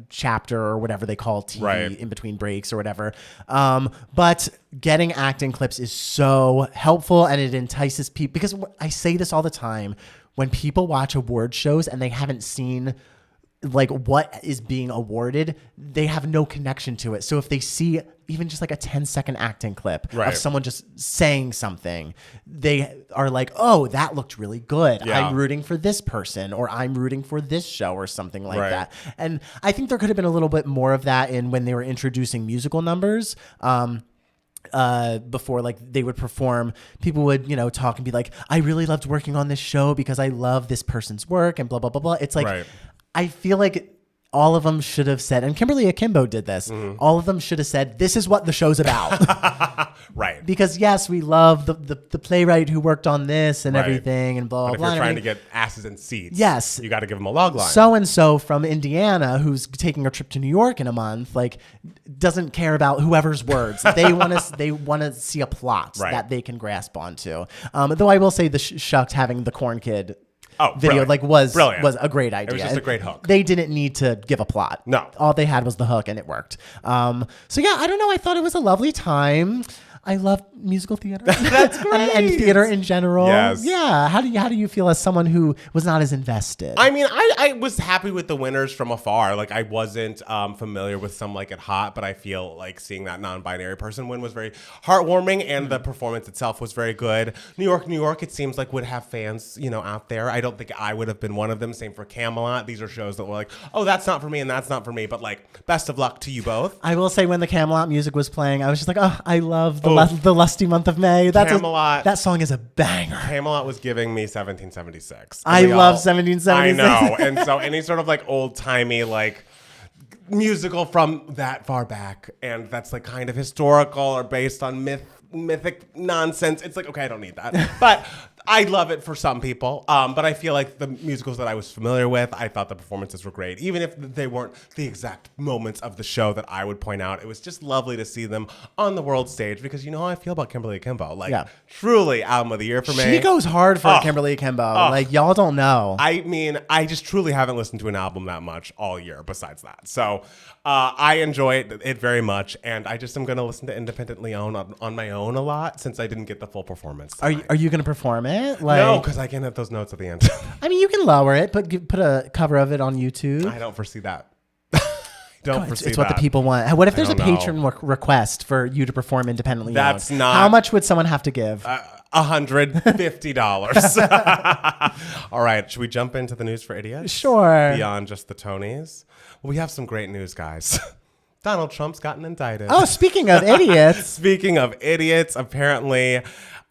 chapter or whatever they call TV in between breaks or whatever. But getting acting clips is so helpful and it entices people, because I say this all the time, when people watch award shows and they haven't seen like what is being awarded, they have no connection to it. So if they see even just like a 10-second acting clip of someone just saying something, they are like, oh, that looked really good.
Yeah.
I'm rooting for this person, or I'm rooting for this show, or something like that. And I think there could have been a little bit more of that in when they were introducing musical numbers. Before like they would perform, people would, talk and be like, I really loved working on this show because I love this person's work and blah, blah, blah, blah. It's like, I feel like all of them should have said, and Kimberly Akimbo did this, all of them should have said, this is what the show's about.
Right.
Because yes, we love the playwright who worked on this and everything and blah, blah, blah.
But if you're trying to get asses in seats,
yes,
you got to give them a log line.
So-and-so from Indiana who's taking a trip to New York in a month, like, doesn't care about whoever's words. They want to see a plot that they can grasp onto. Though I will say the Shucked having the Corn Kid video was a great idea.
It was just a great hook.
They didn't need to give a plot.
No.
All they had was the hook and it worked. So yeah, I don't know. I thought it was a lovely time. I love musical theater.
That's great.
and theater in general.
Yes.
Yeah. How do you feel as someone who was not as invested?
I mean, I was happy with the winners from afar. Like, I wasn't familiar with Some Like It Hot, but I feel like seeing that non-binary person win was very heartwarming, and the performance itself was very good. New York, it seems like would have fans, out there. I don't think I would have been one of them. Same for Camelot. These are shows that were like, oh, that's not for me and that's not for me. But like, best of luck to you both.
I will say when the Camelot music was playing, I was just like, oh, I love the lusty month of May.
Camelot.
That song is a banger.
Camelot was giving me 1776.
I love 1776.
I know. And so any sort of like old timey like musical from that far back, and that's like kind of historical or based on mythic nonsense. It's like, okay, I don't need that. But I love it for some people. But I feel like the musicals that I was familiar with, I thought the performances were great. Even if they weren't the exact moments of the show that I would point out, it was just lovely to see them on the world stage, because you know how I feel about Kimberly Akimbo. Like, truly album of the year for me.
She goes hard for Kimberly Akimbo. Like, y'all don't know.
I mean, I just truly haven't listened to an album that much all year besides that. So I enjoy it very much, and I just am going to listen to independently owned on my own a lot, since I didn't get the full performance tonight.
Are you going to perform it?
No, because I can't hit those notes at the end.
I mean, you can lower it, but put a cover of it on YouTube.
I don't foresee that.
It's what the people want. What if there's a patron request for you to perform independently?
That's not.
How much would someone have to give?
$150. All right, should we jump into the news for idiots?
Sure.
Beyond just the Tonys. Well, we have some great news, guys. Donald Trump's gotten indicted.
Oh, speaking of idiots.
Apparently,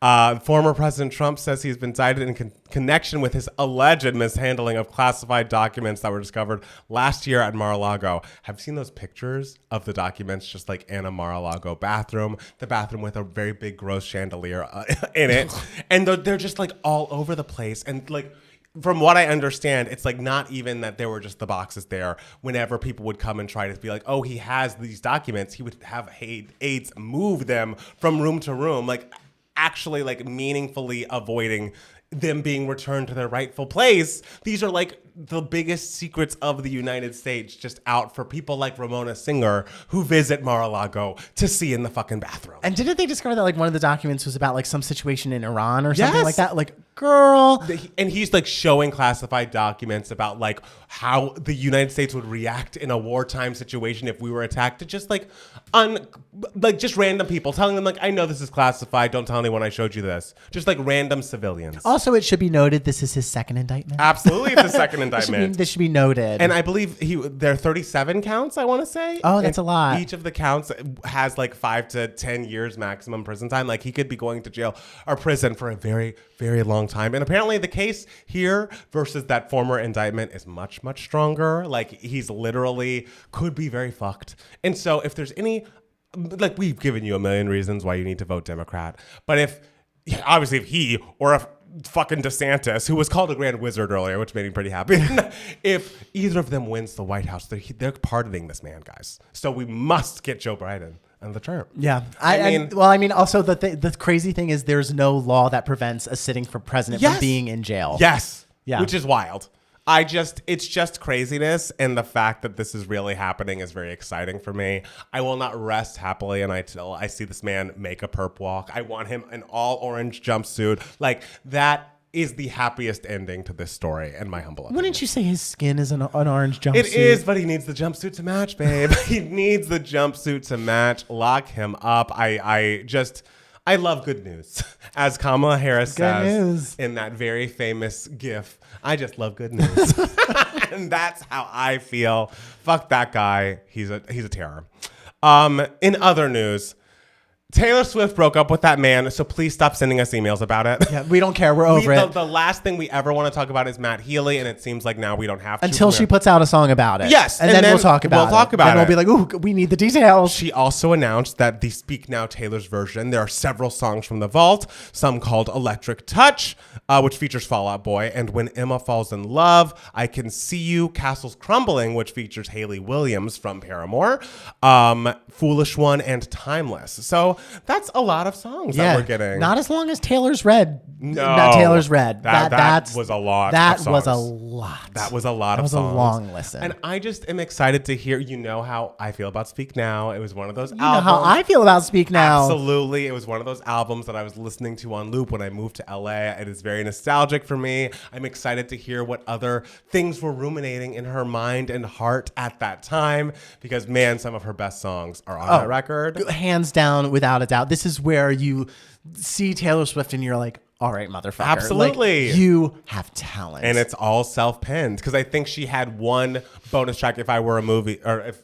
former President Trump says he's been indicted in connection with his alleged mishandling of classified documents that were discovered last year at Mar-a-Lago. Have you seen those pictures of the documents just like in a Mar-a-Lago bathroom? The bathroom with a very big gross chandelier in it. And they're just like all over the place. And like, from what I understand, it's like not even that there were just the boxes there. Whenever people would come and try to be like, oh, he has these documents, he would have aides move them from room to room, like actually like meaningfully avoiding them being returned to their rightful place. These are like the biggest secrets of the United States just out for people like Ramona Singer who visit Mar-a-Lago to see in the fucking bathroom.
And didn't they discover that like one of the documents was about like some situation in Iran or something like that? Like, girl.
And he's like showing classified documents about like how the United States would react in a wartime situation if we were attacked, to just like just random people, telling them like, I know this is classified, don't tell anyone I showed you this. Just like random civilians.
Also, it should be noted this is his second indictment.
Absolutely, it's the second indictment.
This should be noted.
And I believe there are 37 counts, I want to say.
Oh, that's a lot.
Each of the counts has like 5 to 10 years maximum prison time. Like he could be going to jail or prison for a very, very long time. And apparently the case here versus that former indictment is much, much stronger. Like he's literally could be very fucked. And so if there's any, like we've given you a million reasons why you need to vote Democrat. But if he or if fucking DeSantis, who was called a grand wizard earlier, which made me pretty happy. If either of them wins the White House, they're pardoning this man, guys. So we must get Joe Biden on the term.
Yeah. I mean, also the crazy thing is there's no law that prevents a sitting for president from being in jail.
Yes.
Yeah.
Which is wild. It's just craziness, and the fact that this is really happening is very exciting for me. I will not rest happily until I see this man make a perp walk. I want him in all orange jumpsuit. Like, that is the happiest ending to this story, in my humble opinion.
Wouldn't you say his skin is an orange jumpsuit?
It is, but he needs the jumpsuit to match, babe. He needs the jumpsuit to match. Lock him up. I love good news. As Kamala Harris says in that very famous gif, I just love good news. And that's how I feel. Fuck that guy. He's a terror. In other news, Taylor Swift broke up with that man, so please stop sending us emails about it.
Yeah, we don't care. We're over it.
The last thing we ever want to talk about is Matt Healy, and it seems like now we don't have to.
Until she puts out a song about it.
Yes.
And then we'll talk about it. Then we'll be like, ooh, we need the details.
She also announced that the Speak Now Taylor's version, there are several songs from the vault, some called Electric Touch, which features Fall Out Boy, and When Emma Falls in Love, I Can See You, Castles Crumbling, which features Hayley Williams from Paramore, Foolish One, and Timeless. So that's a lot of songs that we're getting.
Not as long as Taylor's Red.
No.
Not Taylor's Red.
That was a lot.
That was a lot.
That was a lot of songs.
That was a long listen.
And I just am excited to hear, you know how I feel about Speak Now. It was one of those albums.
You know how I feel about Speak Now.
Absolutely. It was one of those albums that I was listening to on loop when I moved to LA. It is very nostalgic for me. I'm excited to hear what other things were ruminating in her mind and heart at that time, because man, some of her best songs are on that record.
Hands down, without a doubt. This is where you see Taylor Swift and you're like, all right, motherfucker.
Absolutely.
Like, you have talent.
And it's all self-penned, because I think she had one bonus track, If I Were a Movie, or if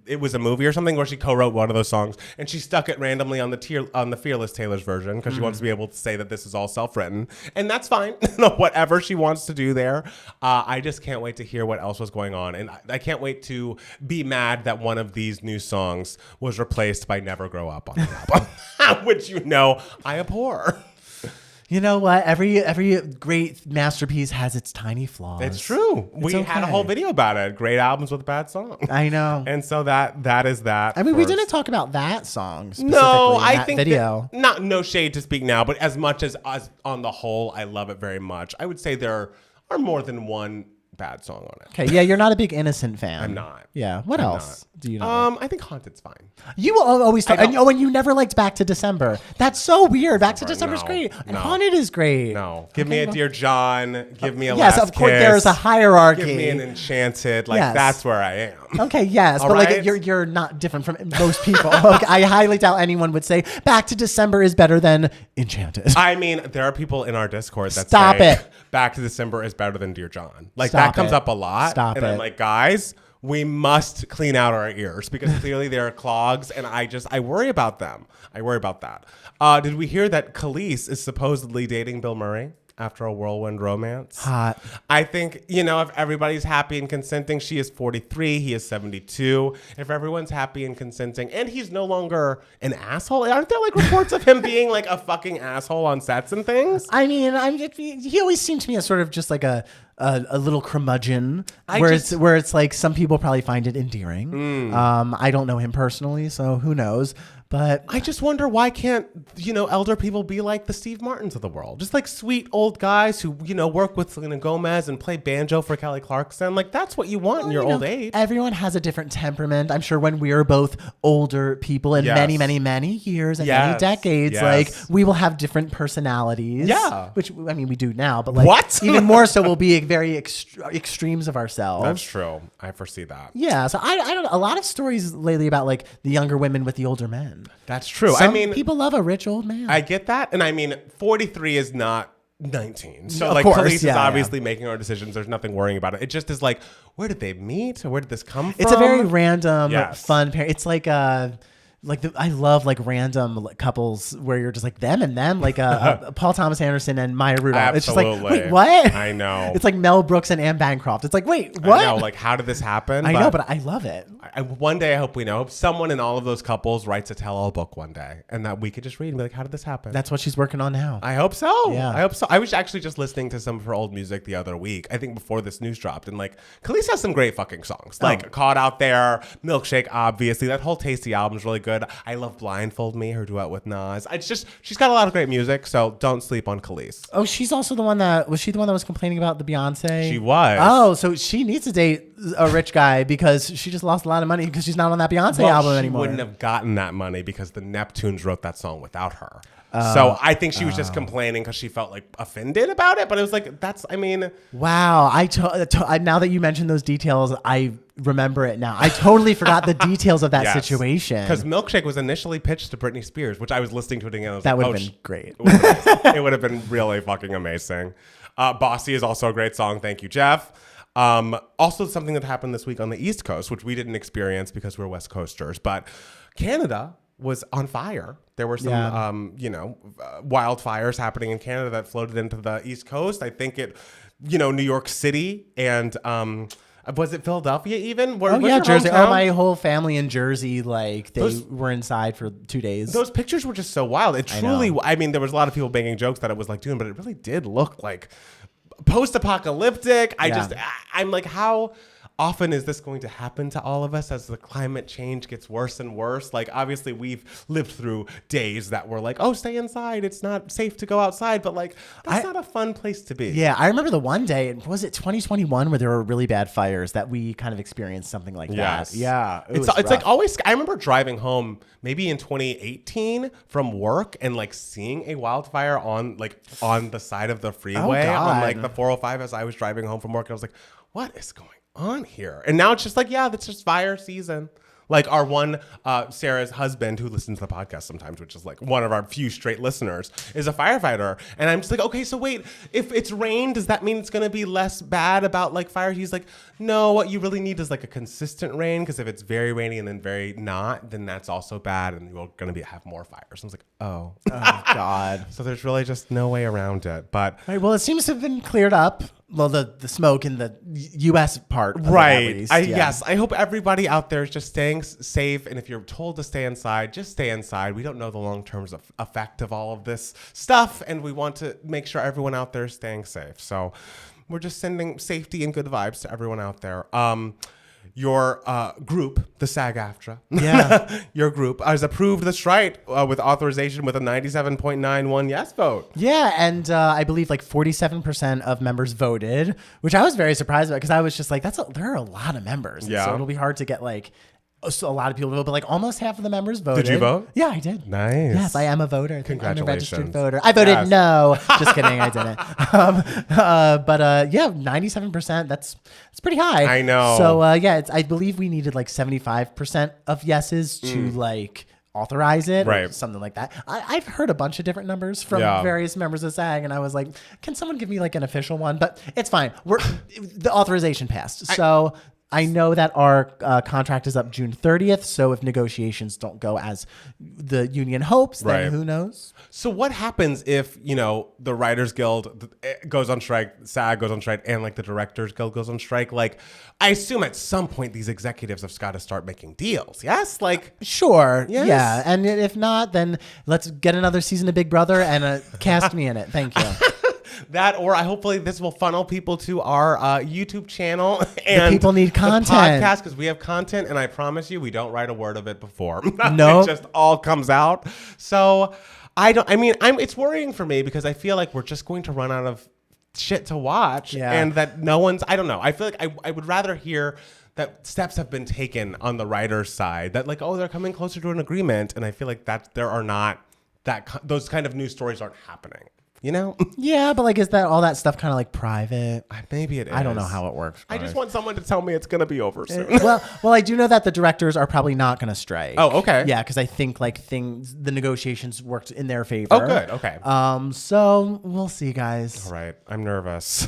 it was a movie or something, where she co-wrote one of those songs, and she stuck it randomly on the Fearless Taylor's version, because she wants to be able to say that this is all self-written. And that's fine. Whatever she wants to do there. I just can't wait to hear what else was going on. And I can't wait to be mad that one of these new songs was replaced by Never Grow Up on the album, which I abhor.
You know what? Every great masterpiece has its tiny flaws.
It's true. We had a whole video about it. Great albums with bad songs.
I know.
And so that is that.
I mean, we didn't talk about that song specifically.
No, I think
video.
No shade to Speak Now, but as much as on the whole, I love it very much. I would say there are more than one bad song on it.
Okay, yeah, you're not a big Innocent fan.
I'm not.
Yeah. What else do you know?
I think Haunted's fine.
You always talk, and you never liked Back to December. That's so weird. Back to December's great, and Haunted is great.
No, give me a Dear John. Give me a
Yes,
Last
of course.
Kiss.
There's a hierarchy.
Give me an Enchanted. That's where I am.
Okay, yes, but like you're not different from most people. Okay, I highly doubt anyone would say Back to December is better than Enchanted.
I mean, there are people in our Discord that
Stop
say
it.
Back to December is better than Dear John. Like
Stop
that comes
it.
up a lot.
Stop
and
it.
I'm like, guys, we must clean out our ears, because clearly there are clogs, and I worry about them. I worry about that. Did we hear that Khalees is supposedly dating Bill Murray after a whirlwind romance?
Hot.
I think, if everybody's happy and consenting, she is 43, he is 72. If everyone's happy and consenting, and he's no longer an asshole, aren't there like reports of him being like a fucking asshole on sets and things?
I mean, he always seemed to me as sort of just like a little curmudgeon, where it's like some people probably find it endearing. I don't know him personally, so who knows. But
I just wonder why can't, elder people be like the Steve Martins of the world? Just like sweet old guys who, work with Selena Gomez and play banjo for Kelly Clarkson. Like that's what you want in your old age.
Everyone has a different temperament. I'm sure when we are both older people in many, many, many years and many decades, like we will have different personalities.
Yeah.
Which, I mean, we do now, but like even more so we'll be very extremes of ourselves.
That's true. I foresee that.
Yeah. So I don't know. A lot of stories lately about like the younger women with the older men.
That's true.
Some people love a rich old man.
I get that. And I mean, 43 is not 19. So
of
like
course,
police is obviously making our decisions. There's nothing worrying about it. It just is like, where did they meet? Or where did this come from?
It's a very random, fun pair. It's like I love like random couples where you're just like them and them, like Paul Thomas Anderson and Maya Rudolph.
Absolutely.
It's just like, wait, what?
I know.
It's like Mel Brooks and Anne Bancroft. It's like, wait, what?
I know, like how did this happen?
I know, but I love it.
One day I hope we know. I hope someone in all of those couples writes a tell-all book one day and that we could just read and be like, how did this happen?
That's what she's working on now.
I hope so.
Yeah.
I hope so. I was actually just listening to some of her old music the other week, I think before this news dropped, and like Khalees has some great fucking songs. Like Caught Out There, Milkshake, obviously. That whole Tasty album is really good. I love Blindfold Me, her duet with Nas. It's just, she's got a lot of great music, so don't sleep on Khalees.
Oh, she's also was she the one that was complaining about the Beyonce?
She was.
Oh, so she needs to date a rich guy because she just lost a lot of money because she's not on that Beyonce album anymore.
She wouldn't have gotten that money because the Neptunes wrote that song without her. So I think she was just complaining because she felt like offended about it. But it was like,
wow. Now that you mentioned those details, I remember it now. I totally forgot the details of that situation.
Because Milkshake was initially pitched to Britney Spears, which I was listening to it again.
That would have been great.
It would have been really fucking amazing. Bossy is also a great song. Thank you, Jeff. Also something that happened this week on the East Coast, which we didn't experience because we're West Coasters, but Canada was on fire. There were some, wildfires happening in Canada that floated into the East Coast. I think New York City and, was it Philadelphia even?
Jersey. Oh, my whole family in Jersey, like they were inside for 2 days.
Those pictures were just so wild. It truly, I mean, there was a lot of people making jokes that it was like Dune, but it really did look like post-apocalyptic. I'm like, how often is this going to happen to all of us as the climate change gets worse and worse? Like, obviously, we've lived through days that were like, oh, stay inside. It's not safe to go outside. But, like, that's not a fun place to be.
Yeah, I remember the one day, was it 2021, where there were really bad fires that we kind of experienced something like that. Yeah.
It's like always, I remember driving home maybe in 2018 from work and, like, seeing a wildfire on the side of the freeway on, like, the 405 as I was driving home from work. And I was like, what is going on here? And now it's just like, that's just fire season. Like our one, Sarah's husband, who listens to the podcast sometimes, which is like one of our few straight listeners, is a firefighter. And I'm just like, okay, so wait, if it's rain, does that mean it's going to be less bad about like fire? He's like, no, what you really need is like a consistent rain. Because if it's very rainy and then very not, then that's also bad. And you're going to have more fires. And I was like, oh God. So there's really just no way around it. But
well, it seems to have been cleared up. Well, the smoke in the U.S. part.
Right. Yes. I hope everybody out there is just staying safe. And if you're told to stay inside, just stay inside. We don't know the long-term effect of all of this stuff. And we want to make sure everyone out there is staying safe. So we're just sending safety and good vibes to everyone out there. Your group, the SAG-AFTRA, your group has approved the strike with authorization with a 97.91 yes vote.
Yeah, and I believe like 47% of members voted, which I was very surprised about because I was just like, there are a lot of members. Yeah. So it'll be hard to get like a lot of people to vote, but like almost half of the members voted.
Did you vote?
Yeah, I did.
Nice.
Yes, I am a voter.
Congratulations.
I'm a registered voter. I voted no. Just kidding, I didn't. But 97%. That's pretty high.
I know.
So I believe we needed like 75% of yeses to like authorize it, or something like that. I've heard a bunch of different numbers from various members of SAG, and I was like, can someone give me like an official one? But it's fine. The authorization passed. So I know that our contract is up June 30th, so if negotiations don't go as the union hopes, then who knows?
So what happens if, the Writers Guild goes on strike, SAG goes on strike, and like the Directors Guild goes on strike? Like, I assume at some point these executives have got to start making deals, yes? Like,
sure,
yes?
Yeah. And if not, then let's get another season of Big Brother and cast me in it. Thank you.
That, or hopefully this will funnel people to our YouTube channel and
people need content.
The podcast, because we have content, and I promise you, we don't write a word of it before.
No,
it just all comes out. So it's worrying for me because I feel like we're just going to run out of shit to watch, and that no one's. I don't know. I feel like I would rather hear that steps have been taken on the writer's side. That like, oh, they're coming closer to an agreement, and I feel like that there are not those kind of news stories aren't happening. You know?
Yeah, but like, is that all that stuff kind of like private?
Maybe it is.
I don't know how it works.
I just want someone to tell me it's going to be over soon.
well, I do know that the directors are probably not going to strike.
Oh, okay.
Yeah, because I think like the negotiations worked in their favor.
Oh, good. Okay.
So we'll see, guys.
All right. I'm nervous.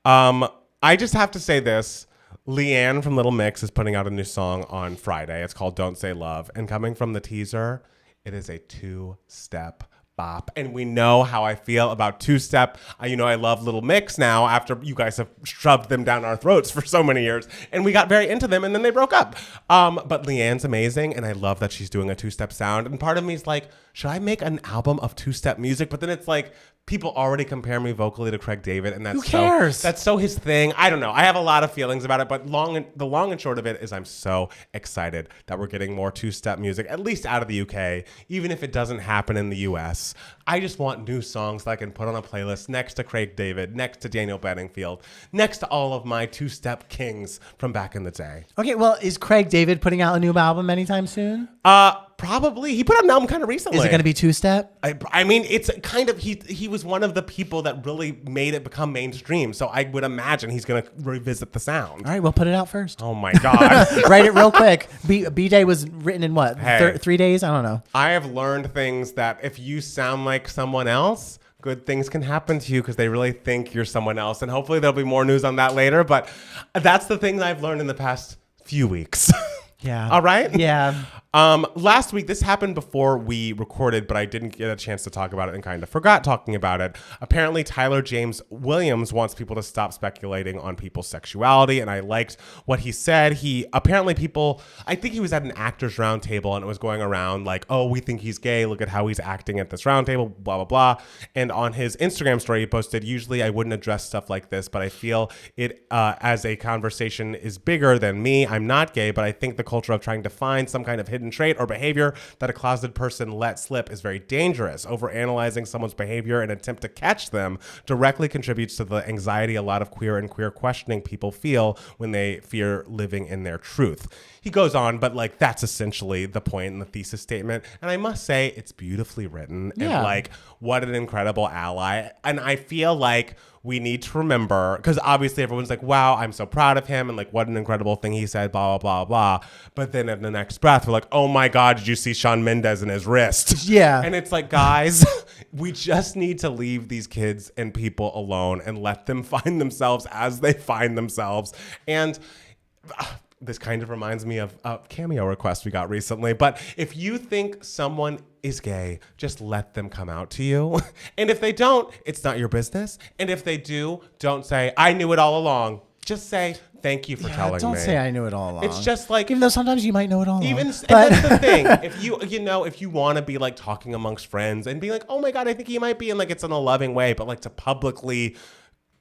I just have to say this. Leanne from Little Mix is putting out a new song on Friday. It's called Don't Say Love. And coming from the teaser, it is a 2-step bop. And we know how I feel about 2-step. I love Little Mix now after you guys have shoved them down our throats for so many years. And we got very into them and then they broke up. But Leanne's amazing. And I love that she's doing a 2-step sound. And part of me is like, should I make an album of 2-step music? But then it's like, people already compare me vocally to Craig David, and
who cares?
That's so his thing. I don't know. I have a lot of feelings about it, but the long and short of it is I'm so excited that we're getting more 2-step music, at least out of the UK, even if it doesn't happen in the US. I just want new songs that I can put on a playlist next to Craig David, next to Daniel Bedingfield, next to all of my 2-step kings from back in the day.
Okay, well, is Craig David putting out a new album anytime soon?
Probably. He put out an album kind of recently.
Is it going to be 2-step?
I mean, it's kind of, he was one of the people that really made it become mainstream. So I would imagine he's going to revisit the sound.
All right, well, put it out first.
Oh my God.
Write it real quick. B-Day was written in what?
Hey,
3 days? I don't know.
I have learned things that if you sound like someone else, good things can happen to you because they really think you're someone else. And hopefully there'll be more news on that later. But that's the thing that I've learned in the past few weeks.
Yeah.
All right?
Yeah.
Last week, this happened before we recorded, but I didn't get a chance to talk about it and kind of forgot talking about it. Apparently, Tyler James Williams wants people to stop speculating on people's sexuality, and I liked what he said. I think he was at an actors roundtable, and it was going around like, oh, we think he's gay. Look at how he's acting at this roundtable, blah, blah, blah. And on his Instagram story, he posted, usually I wouldn't address stuff like this, but I feel it as a conversation is bigger than me. I'm not gay, but I think the culture of trying to find some kind of hidden trait or behavior that a closeted person let slip is very dangerous. Overanalyzing someone's behavior in an attempt to catch them directly contributes to the anxiety a lot of queer and queer questioning people feel when they fear living in their truth. He goes on, but like that's essentially the point in the thesis statement. And I must say it's beautifully written and like what an incredible ally. And I feel like we need to remember, because obviously everyone's like, wow, I'm so proud of him and like what an incredible thing he said, blah, blah, blah, blah. But then in the next breath, we're like, oh my God, did you see Shawn Mendes in his wrist?
Yeah.
And it's like, guys, we just need to leave these kids and people alone and let them find themselves as they find themselves. And this kind of reminds me of a cameo request we got recently. But if you think someone is gay, just let them come out to you. And if they don't, it's not your business. And if they do, don't say, I knew it all along. Just say, thank you for telling me.
Don't say I knew it all along.
It's just like,
even though sometimes you might know it all along.
And that's the thing. If you want to be like talking amongst friends and be like, oh my God, I think he might be, and like it's in a loving way, but like to publicly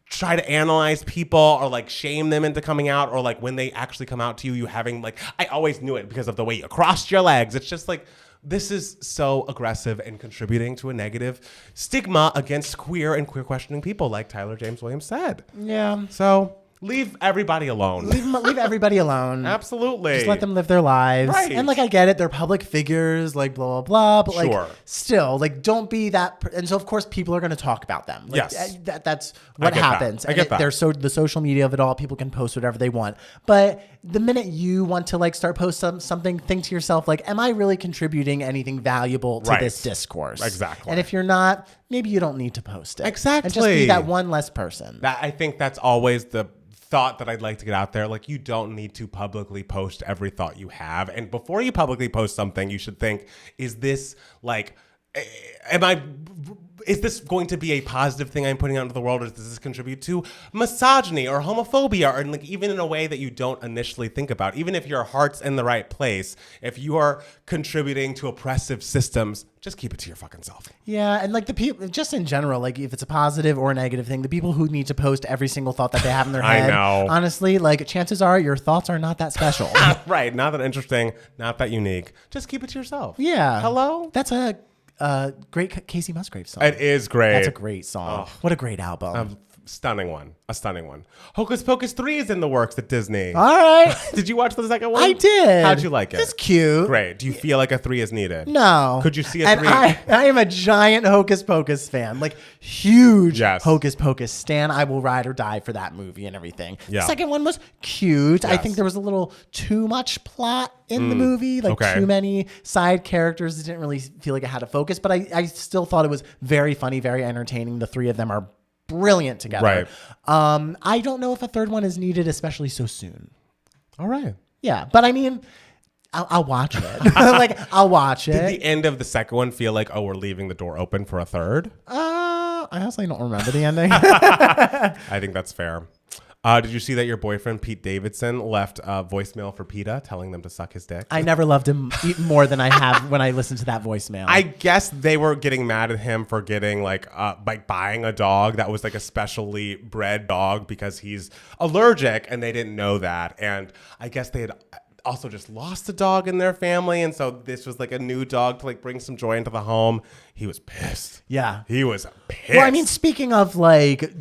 try to analyze people or like shame them into coming out, or like when they actually come out to you, you having like, I always knew it because of the way you crossed your legs. It's just like, this is so aggressive and contributing to a negative stigma against queer and queer questioning people, like Tyler James Williams said.
Yeah.
So leave everybody alone.
Leave everybody alone.
Absolutely.
Just let them live their lives.
Right.
And like, I get it. They're public figures, like blah, blah, blah. But
Sure.
like, still, like, don't be that. And so, of course, people are going to talk about them. Like,
Yes.
That's what happens.
I get that.
There's the social media of it all. People can post whatever they want. But the minute you want to like start post something, think to yourself, like, am I really contributing anything valuable to this discourse?
Exactly.
And if you're not, maybe you don't need to post it.
Exactly.
And just be that one less person.
I think that's always the thought that I'd like to get out there. Like, you don't need to publicly post every thought you have. And before you publicly post something, you should think, is this like, am I is this going to be a positive thing I'm putting out into the world, or does this contribute to misogyny or homophobia, or like even in a way that you don't initially think about? Even if your heart's in the right place, if you are contributing to oppressive systems, just keep it to your fucking self.
Yeah, and like the people, just in general, like if it's a positive or a negative thing, the people who need to post every single thought that they have in their head,
I know.
Honestly, like chances are your thoughts are not that special.
Right, not that interesting, not that unique. Just keep it to yourself.
Yeah.
Hello?
That's a great Casey Musgrave song.
It is great.
That's a great song. What a great album.
A stunning one. Hocus Pocus 3 is in the works at Disney.
All right.
Did you watch the second one?
I did.
How'd you like it?
It's cute.
Great. Do you feel like a 3 is needed?
No.
Could you see a
and
3?
I am a giant Hocus Pocus fan. Like, huge
Yes.
Hocus Pocus stan. I will ride or die for that movie and everything.
Yeah.
The second one was cute. I
Yes.
think there was a little too much plot in the movie. Like,
okay.
too many side characters. It didn't really feel like it had a focus. But I still thought it was very funny, very entertaining. The three of them are brilliant together.
Right.
I don't know if a third one is needed, especially so soon.
All right.
Yeah, but I mean, I'll watch it. Like, I'll watch it.
Did the end of the second one feel like, oh, we're leaving the door open for a third?
I honestly don't remember the ending.
I think that's fair. Did you see that your boyfriend, Pete Davidson, left a voicemail for PETA telling them to suck his dick?
I never loved him more than I have when I listened to that voicemail.
I guess they were getting mad at him for getting like buying a dog that was like a specially bred dog because he's allergic, and they didn't know that. And I guess they had also just lost a dog in their family, and so this was like a new dog to like bring some joy into the home. He was pissed.
Yeah.
He was pissed.
Well, I mean, speaking of like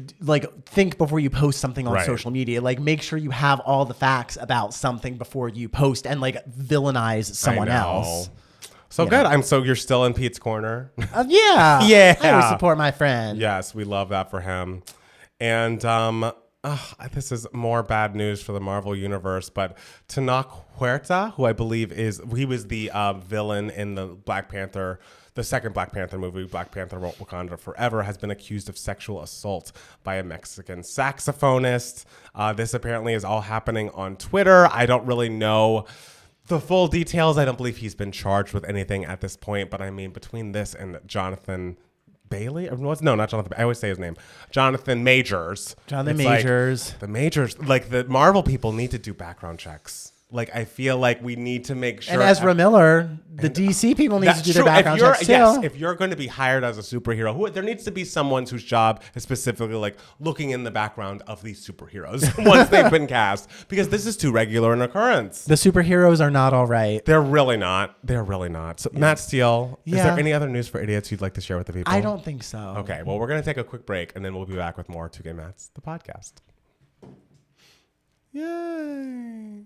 think before you post something on
Right.
social media, like make sure you have all the facts about something before you post and like villainize someone
I know.
else.
So good. So you're still in Pete's corner.
Yeah.
Yeah.
I always support my friend.
Yes, we love that for him. And this is more bad news for the Marvel Universe, but Tenoch Huerta, who I believe he was the villain in the second Black Panther movie, Black Panther Wakanda Forever, has been accused of sexual assault by a Mexican saxophonist. This apparently is all happening on Twitter. I don't really know the full details. I don't believe he's been charged with anything at this point, but I mean, between this and Jonathan Bailey? No, not Jonathan. I always say his name. Jonathan Majors.
Jonathan
It's like,
Majors.
the Majors. Like, the Marvel people need to do background checks. Like, I feel like we need to make sure.
And Ezra Miller, the DC people need to do their background checks too.
Yes, if you're going to be hired as a superhero, there needs to be someone whose job is specifically like looking in the background of these superheroes once they've been cast, because this is too regular an occurrence.
The superheroes are not all right.
They're really not. So, Matt Steele, is there any other news for idiots you'd like to share with the people?
I don't think so.
Okay, well, we're going to take a quick break, and then we'll be back with more 2Gay Mats, the podcast. Yay.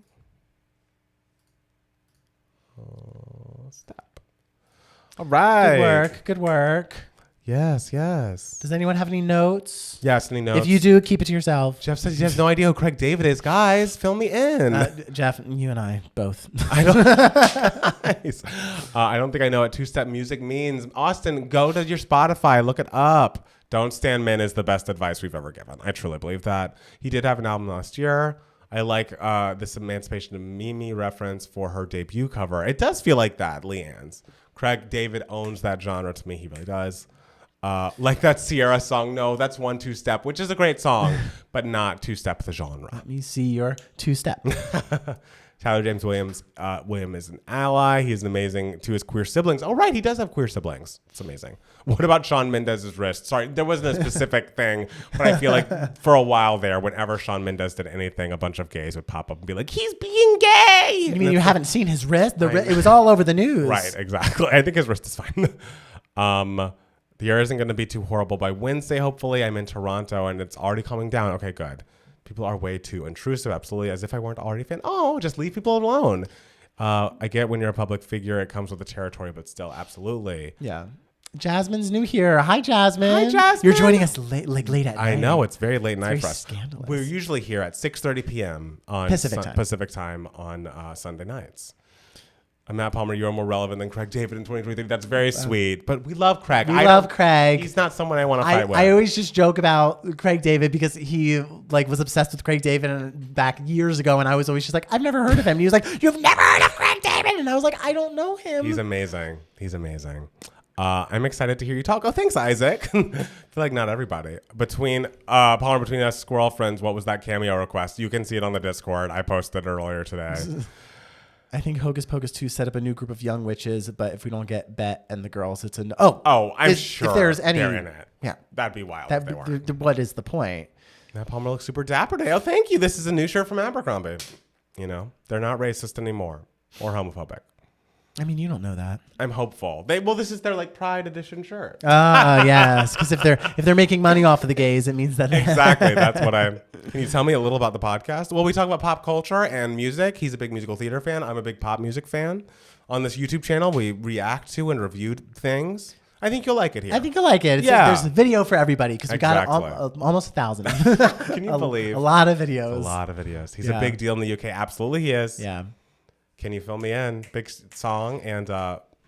Stop. All right.
Good work.
Yes.
Does anyone have any notes?
Yes, any notes?
If you do, keep it to yourself.
Jeff says he has no idea who Craig David is. Guys, fill me in.
Jeff, you and I both.
I don't. Nice. I don't think I know what two-step music means. Austin, go to your Spotify. Look it up. Don't stand men is the best advice we've ever given. I truly believe that. He did have an album last year. I like this Emancipation of Mimi reference for her debut cover. It does feel like that, Leanne's. Craig David owns that genre to me. He really does. Like that Sierra song. No, that's 1-2-step, which is a great song, but not two-step the genre.
Let me see your two-step.
Tyler James Williams. William is an ally. He's amazing to his queer siblings. Oh, right. He does have queer siblings. It's amazing. What about Shawn Mendes's wrist? Sorry, there wasn't a specific thing, but I feel like for a while there, whenever Shawn Mendes did anything, a bunch of gays would pop up and be like, he's being gay.
You mean you haven't seen his wrist? It was all over the news.
Right, exactly. I think his wrist is fine. The year isn't going to be too horrible by Wednesday, hopefully. I'm in Toronto, and it's already calming down. Okay, good. People are way too intrusive, absolutely, as if I weren't already a fan. Oh, just leave people alone. I get when you're a public figure, it comes with the territory, but still, absolutely.
Yeah. Jasmine's new here. Hi, Jasmine.
Hi, Jasmine.
You're joining us late at night.
I know. It's very late night for us.
Scandalous.
We're usually here at 6:30 p.m. on Pacific time on Sunday nights. I'm Matt Palmer. You're more relevant than Craig David in 2023. That's very sweet. But we love Craig.
We love Craig.
He's not someone I want to fight with.
I always just joke about Craig David because he was obsessed with Craig David back years ago, and I was always just like, I've never heard of him. And he was like, you've never heard of Craig David? And I was like, I don't know him.
He's amazing. I'm excited to hear you talk. Oh, thanks, Isaac. I feel like not everybody. Between us squirrel friends, what was that cameo request? You can see it on the Discord. I posted earlier today.
I think Hocus Pocus 2 set up a new group of young witches, but if we don't get Bet and the girls, it's a no.
I'm sure
if there's any,
they're in it.
Yeah.
That'd be wild if they weren't.
What is the point?
Now Palmer looks super dapper today. Oh, thank you. This is a new shirt from Abercrombie. You know, they're not racist anymore or homophobic.
I mean, you don't know that.
I'm hopeful. This is their like Pride edition shirt.
Yes, because if they're making money off of the gays, it means that
Exactly. That's what I'm. Can you tell me a little about the podcast? Well, we talk about pop culture and music. He's a big musical theater fan. I'm a big pop music fan. On this YouTube channel, we react to and review things. I think you'll like it here.
I think you'll like it. There's a video for everybody because we got almost 1,000.
Can you believe?
A lot of videos.
A lot of videos. He's a big deal in the UK. Absolutely, he is.
Yeah.
Can you fill me in? Big song. And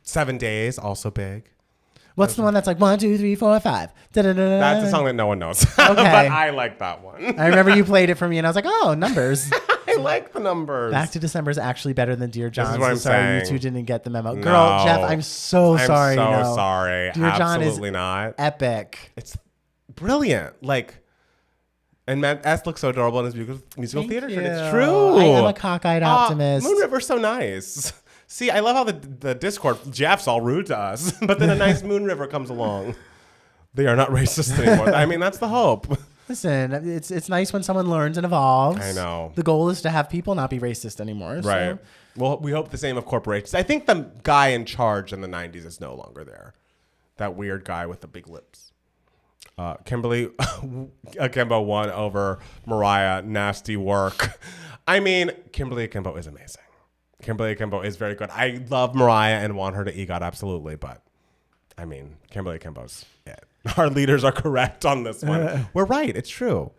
7 Days, also big.
What's the one that's like 1, 2, 3, 4, 5? Da-da-da-da.
That's a song that no one knows.
Okay.
But I like that one.
I remember you played it for me and I was like, oh, numbers.
I like the numbers.
Back to December is actually better than Dear John.
This is what I'm
sorry,
saying.
you two didn't get the memo.
No.
Girl, Jeff, I'm so sorry.
I'm so sorry.
Dear John
Absolutely
is
not.
Epic.
It's brilliant. And Matt S looks so adorable in his musical
Thank
theater
you.
shirt. It's true.
I am a cockeyed optimist.
Moon River's so nice. See, I love how the Discord, Jeff's all rude to us, but then a nice Moon River comes along. They are not racist anymore. I mean, that's the hope.
Listen, it's nice when someone learns and evolves.
I know.
The goal is to have people not be racist anymore.
Right.
So.
Well, we hope the same of corporations. I think the guy in charge in the 90s is no longer there. That weird guy with the big lips. Kimberly Akimbo won over Mariah. Nasty work. I mean, Kimberly Akimbo is amazing. Kimberly Akimbo is very good. I love Mariah and want her to EGOT, absolutely. But, I mean, Kimberly Akimbo's it. Our leaders are correct on this one. We're right. It's true.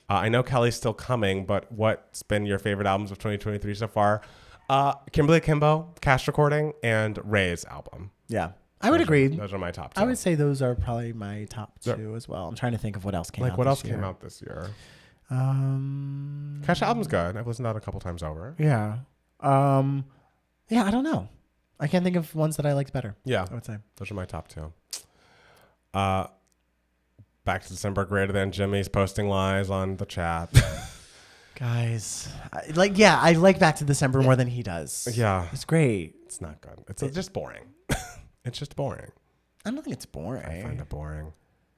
I know Kelly's still coming, but what's been your favorite albums of 2023 so far? Kimberly Akimbo, Cast Recording, and Ray's album.
Yeah. I would agree.
Those are my top two.
I would say those are probably my top two as well. I'm trying to think of what else came out.
Like, what else came out this year? Cash album's good. I've listened to that a couple times over.
Yeah. Yeah, I don't know. I can't think of ones that I liked better.
Yeah.
I would say.
Those are my top two. Back to December greater than Jimmy's posting lies on the chat.
Guys, I like Back to December more than he does.
Yeah.
It's great.
It's not good. It's just boring. It's just boring.
I don't think it's boring.
I find it boring.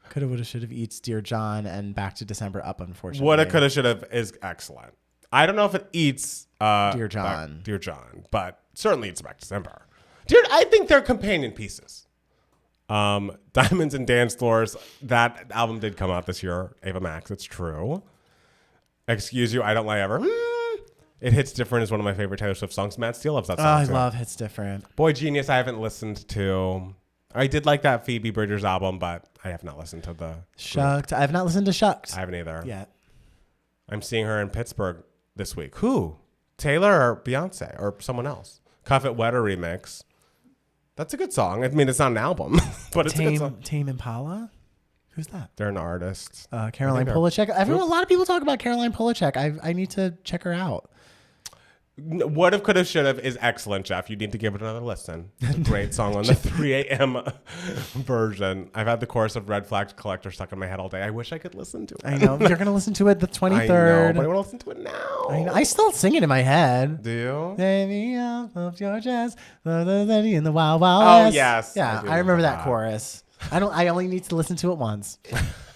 Coulda, woulda, shoulda eats Dear John and Back to December up, unfortunately.
Woulda, coulda, shoulda is excellent. I don't know if it eats
Dear John.
Dear John, but certainly it's Back to December. I think they're companion pieces. Diamonds and Dance Floors, that album did come out this year. Ava Max, it's true. Excuse You, I Don't Lie Ever. It Hits Different is one of my favorite Taylor Swift songs. Matt Steele loves that song too.
I love Hits Different.
Boy Genius, I haven't listened to. I did like that Phoebe Bridgers album, but I have not listened to the
Shucked. Group. I have not listened to Shucked.
I haven't either.
Yet.
I'm seeing her in Pittsburgh this week. Who? Taylor or Beyonce or someone else? Cuff It Wetter remix. That's a good song. I mean, it's not an album, but it's a good song.
Tame Impala? Who's that?
They're an artist.
Caroline Polachek. A lot of people talk about Caroline Polachek. I need to check her out.
What If, Could Have, Should Have is excellent, Jeff. You need to give it another listen. It's a great song on the 3 a.m. version. I've had the chorus of Red Flag Collector stuck in my head all day. I wish I could listen to it.
I know. You're going to listen to it the 23rd.
I know, but I want to listen to it now.
I know. I still sing it in my head.
Do you?
Baby, of your chest, in the wild, wild
Oh,
west.
yes.
Yeah, I remember that chorus. I only need to listen to it once.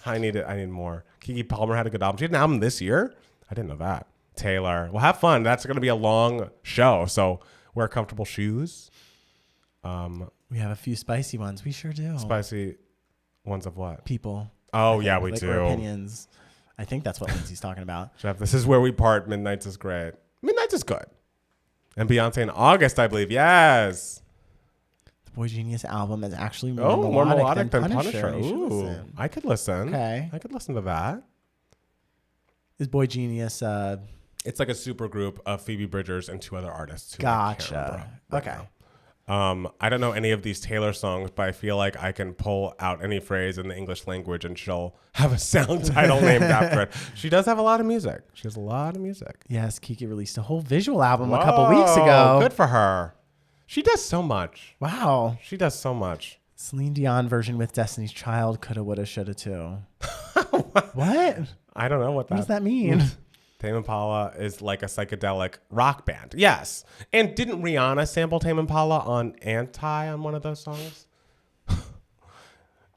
I need more. Keke Palmer had a good album. She had an album this year? I didn't know that. Taylor. Well, have fun. That's going to be a long show, so wear comfortable shoes.
We have a few spicy ones. We sure do.
Spicy ones of what?
People.
Oh, yeah, we do.
Or opinions. I think that's what Lindsay's talking about.
Jeff, this is where we part. Midnight's is great. Midnight's is good. And Beyonce in August, I believe. Yes.
The Boy Genius album is actually
more melodic than
Punisher.
Ooh, I could listen.
Okay.
I could listen to that.
Is Boy Genius...
It's like a super group of Phoebe Bridgers and two other artists.
Gotcha. Okay.
I don't know any of these Taylor songs, but I feel like I can pull out any phrase in the English language and she'll have a song title named after it. She does have a lot of music. She has a lot of music.
Yes, Keke released a whole visual album a couple weeks ago.
Good for her. She does so much.
Wow.
She does so much.
Celine Dion version with Destiny's Child. Coulda, woulda, shoulda too. What?
I don't know what
does that mean?
Tame Impala is like a psychedelic rock band. Yes. And didn't Rihanna sample Tame Impala on Anti on one of those songs?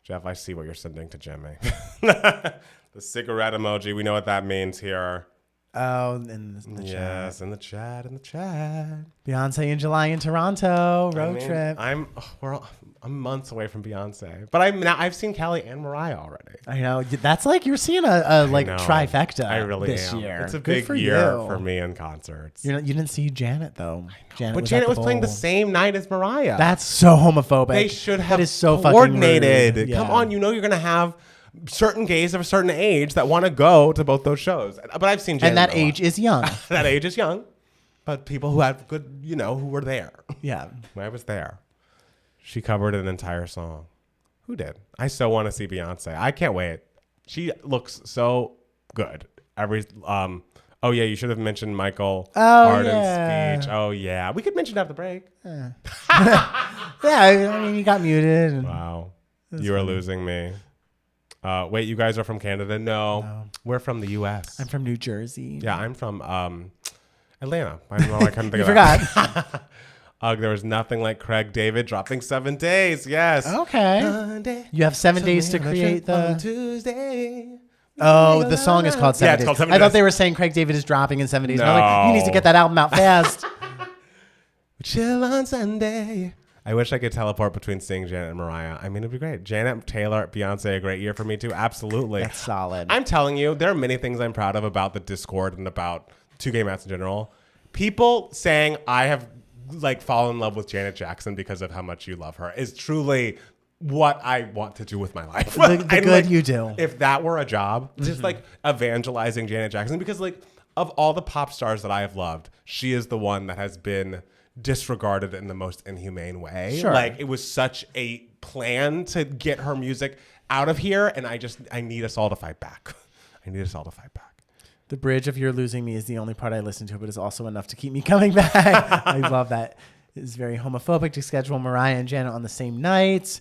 Jeff, I see what you're sending to Jimmy. The cigarette emoji. We know what that means here.
Oh, in the chat.
Yes, in the chat.
Beyonce in July in Toronto. Road trip.
I'm months away from Beyonce. But I've seen Kelly and Mariah already.
I know. That's like you're seeing a trifecta
I really
this
am.
year.
It's a
Good
big year for me in concerts.
You didn't see Janet, though.
Janet was playing the same night as Mariah.
That's so homophobic.
They should have
that is so
coordinated.
Fucking rude.
Come on, you're going to have certain gays of a certain age that want to go to both those shows. But I've seen Janet.
And that age is young.
That age is young. But people who had good, who were there.
Yeah.
I was there. She covered an entire song. Who did? I so want to see Beyonce. I can't wait. She looks so good. Oh yeah, you should have mentioned Michael Arden's speech. Oh yeah, we could mention it after the break.
Yeah, I mean, you got muted.
Wow, you are losing me. Wait, you guys are from Canada? No, we're from the U.S.
I'm from New Jersey.
Yeah, I'm from Atlanta. I don't know. I couldn't think
of
that. There was nothing like Craig David dropping 7 days. Yes.
Okay.
Monday,
you have 7 days to create the
Tuesday.
Oh, the song is called 7 Days.
It's called 7 Days.
I thought they were saying Craig David is dropping in 7 days.
No.
And I was like, he needs to get that album out fast.
Chill on Sunday. I wish I could teleport between seeing Janet and Mariah. I mean, it'd be great. Janet, Taylor, Beyonce, a great year for me too. Absolutely.
That's solid.
I'm telling you, there are many things I'm proud of about the Discord and about 2K Mats in general. People saying I have fallen in love with Janet Jackson because of how much you love her is truly what I want to do with my life.
The good you do.
If that were a job, just evangelizing Janet Jackson, because of all the pop stars that I have loved, she is the one that has been disregarded in the most inhumane way.
Sure.
It was such a plan to get her music out of here, and I need us all to fight back.
The bridge of You're Losing Me is the only part I listen to, but it's also enough to keep me coming back. I love that. It's very homophobic to schedule Mariah and Janet on the same night.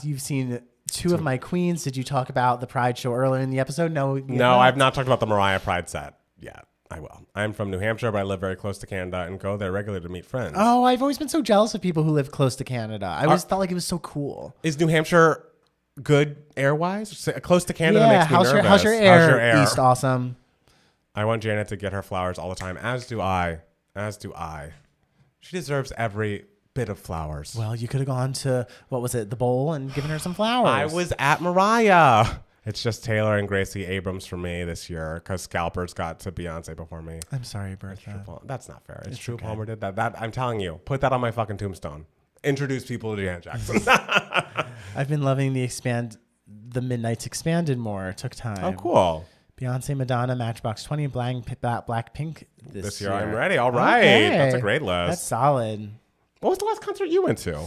You've seen two of my queens. Did you talk about the Pride show earlier in the episode? No,
I've not talked about the Mariah Pride set yet. I will. I'm from New Hampshire, but I live very close to Canada and go there regularly to meet friends.
Oh, I've always been so jealous of people who live close to Canada. I always thought it was so cool.
Is New Hampshire good air-wise? Close to Canada makes me nervous.
How's your air? East awesome.
I want Janet to get her flowers all the time, as do I. She deserves every bit of flowers.
Well, you could have gone to, the bowl and given her some flowers.
I was at Mariah. It's just Taylor and Gracie Abrams for me this year because Scalpers got to Beyonce before me.
I'm sorry, Bertha.
That's not fair. It's true. Okay. Palmer did that. I'm telling you, put that on my fucking tombstone. Introduce people to Janet Jackson.
I've been loving the Midnights Expanded more. It took time.
Oh, cool.
Beyonce, Madonna, Matchbox 20, Blackpink this year.
I'm ready. All right. Okay. That's a great list.
That's solid.
What was the last concert you went to?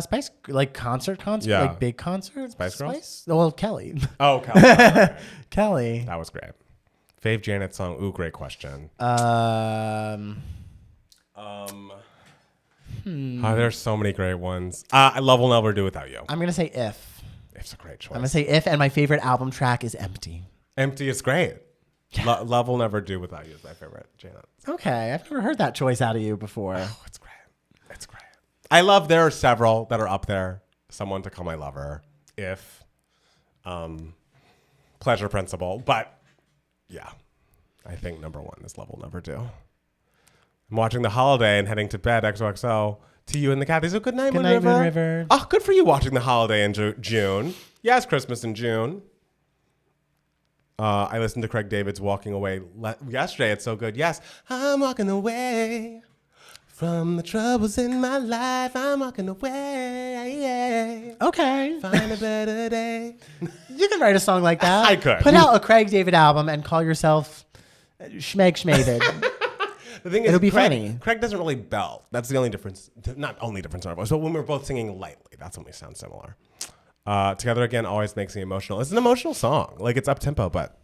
Spice, concert,
yeah.
Big concert.
Spice Girls?
Well, Kelly.
Oh, Kelly.
Kelly.
That was great. Fave Janet song. Ooh, great question. There's so many great ones. I Love Will Never Do Without You.
I'm gonna say If.
If's a great choice.
I'm gonna say If, and my favorite album track is Empty.
Empty is great. Yeah. Love Will Never Do Without You is my favorite, Janet.
Okay, I've never heard that choice out of you before.
Oh, it's great. It's great. I love, there are several that are up there. Someone to Call My Lover, If, Pleasure Principle, but yeah, I think number one is Love Will Never Do. I'm watching The Holiday and heading to bed, XOXO, to you and the Cathy. So good night, Moon River. Oh, good for you watching The Holiday in June. Yes, Christmas in June. I listened to Craig David's Walking Away yesterday. It's so good. Yes, I'm walking away from the troubles in my life. I'm walking away.
Okay.
Find a better day.
You can write a song like that.
I could.
Put out a Craig David album and call yourself Schmeg Schmated.
The thing is,
it'll be funny.
Craig doesn't really belt. That's the only difference. Not only difference in our voice, but when we're both singing lightly, that's when we sound similar. Together Again always makes me emotional. It's an emotional song. It's up tempo, but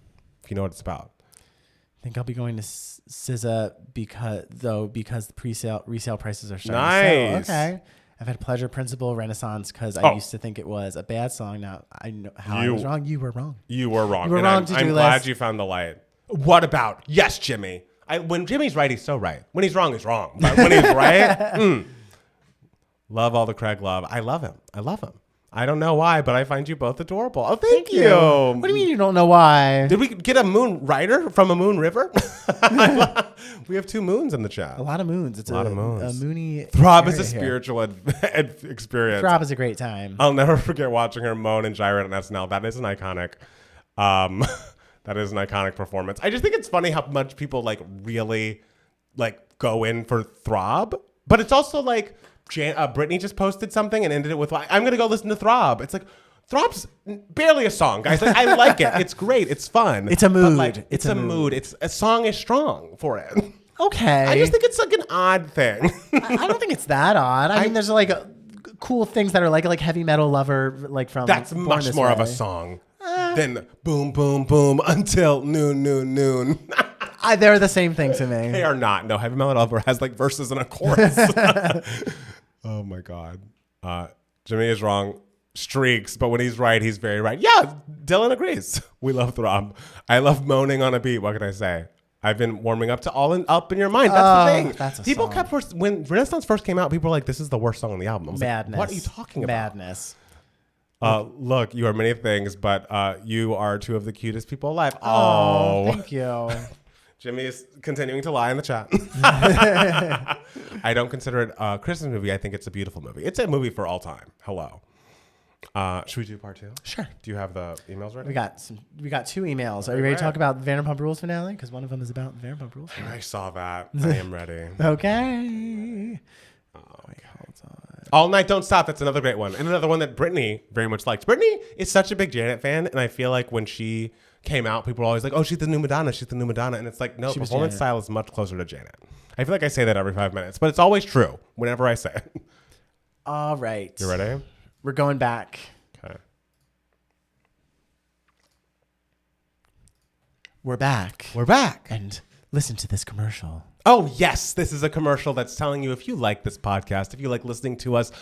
if you know what it's about.
I think I'll be going to SZA because the resale prices are starting
nice.
to sell. Okay. I've had Pleasure Principle, Renaissance, because I used to think it was a bad song. Now I know how I was wrong. You were wrong.
You were wrong.
You were
and
wrong
I'm glad you found the light. What about, yes, Jimmy. When Jimmy's right, he's so right. When he's wrong, he's wrong. But when he's right, love all the Craig love. I love him. I don't know why, but I find you both adorable. Oh, thank you.
What do you mean you don't know why?
Did we get a moon rider from a moon river? We have 2 moons in the chat.
A lot of moons. It's a lot of moons. A moony
Throb is a spiritual experience.
Throb is a great time.
I'll never forget watching her moan and gyrate on SNL. That is an iconic. That is an iconic performance. I just think it's funny how much people like really like go in for Throb, but it's also like. Brittany just posted something and ended it with, I'm going to go listen to Throb. It's like, Throb's barely a song, guys. Like, I like it. It's great. It's fun.
It's a mood.
Like, it's a mood. It's a song is strong for it.
Okay.
I just think it's like an odd thing.
I don't think it's that odd. I mean, there's like cool things that are like Heavy Metal Lover, like from
That's
Born
much
This
more
Way.
of a song than boom, boom, boom until noon, noon, noon.
They're the same thing to me.
They are not. No, Heavy Metal Lover has like verses and a chorus. Oh my God. Jimmy is wrong. Streaks, but when he's right, he's very right. Yeah, Dylan agrees. We love Throb. I love moaning on a beat. What can I say? I've been warming up to Up in Your Mind. That's the thing.
That's
people
song.
kept when Renaissance first came out, people were like, "This is the worst song on the album." I was
Madness.
like, what are you talking about?
Madness.
Look, you are many things, but you are 2 of the cutest people alive.
Oh, thank you.
Jimmy is continuing to lie in the chat. I don't consider it a Christmas movie. I think it's a beautiful movie. It's a movie for all time. Hello. Should we do part 2?
Sure.
Do you have the emails ready?
We got 2 emails. Are you ready to talk about the Vanderpump Rules finale? Because one of them is about the Vanderpump Rules finale.
I saw that. I am ready.
Okay.
Hold on. All Night Don't Stop. That's another great one. And another one that Brittany very much liked. Brittany is such a big Janet fan, and I feel like when she came out, people were always like, "Oh, she's the new Madonna. She's the new Madonna." And it's like, no, performance style is much closer to Janet. I feel like I say that every 5 minutes, but it's always true whenever I say it.
All right.
You ready?
We're going back.
Okay.
We're back.
We're back.
And listen to this commercial.
Oh, yes. This is a commercial that's telling you if you like this podcast, if you like listening to us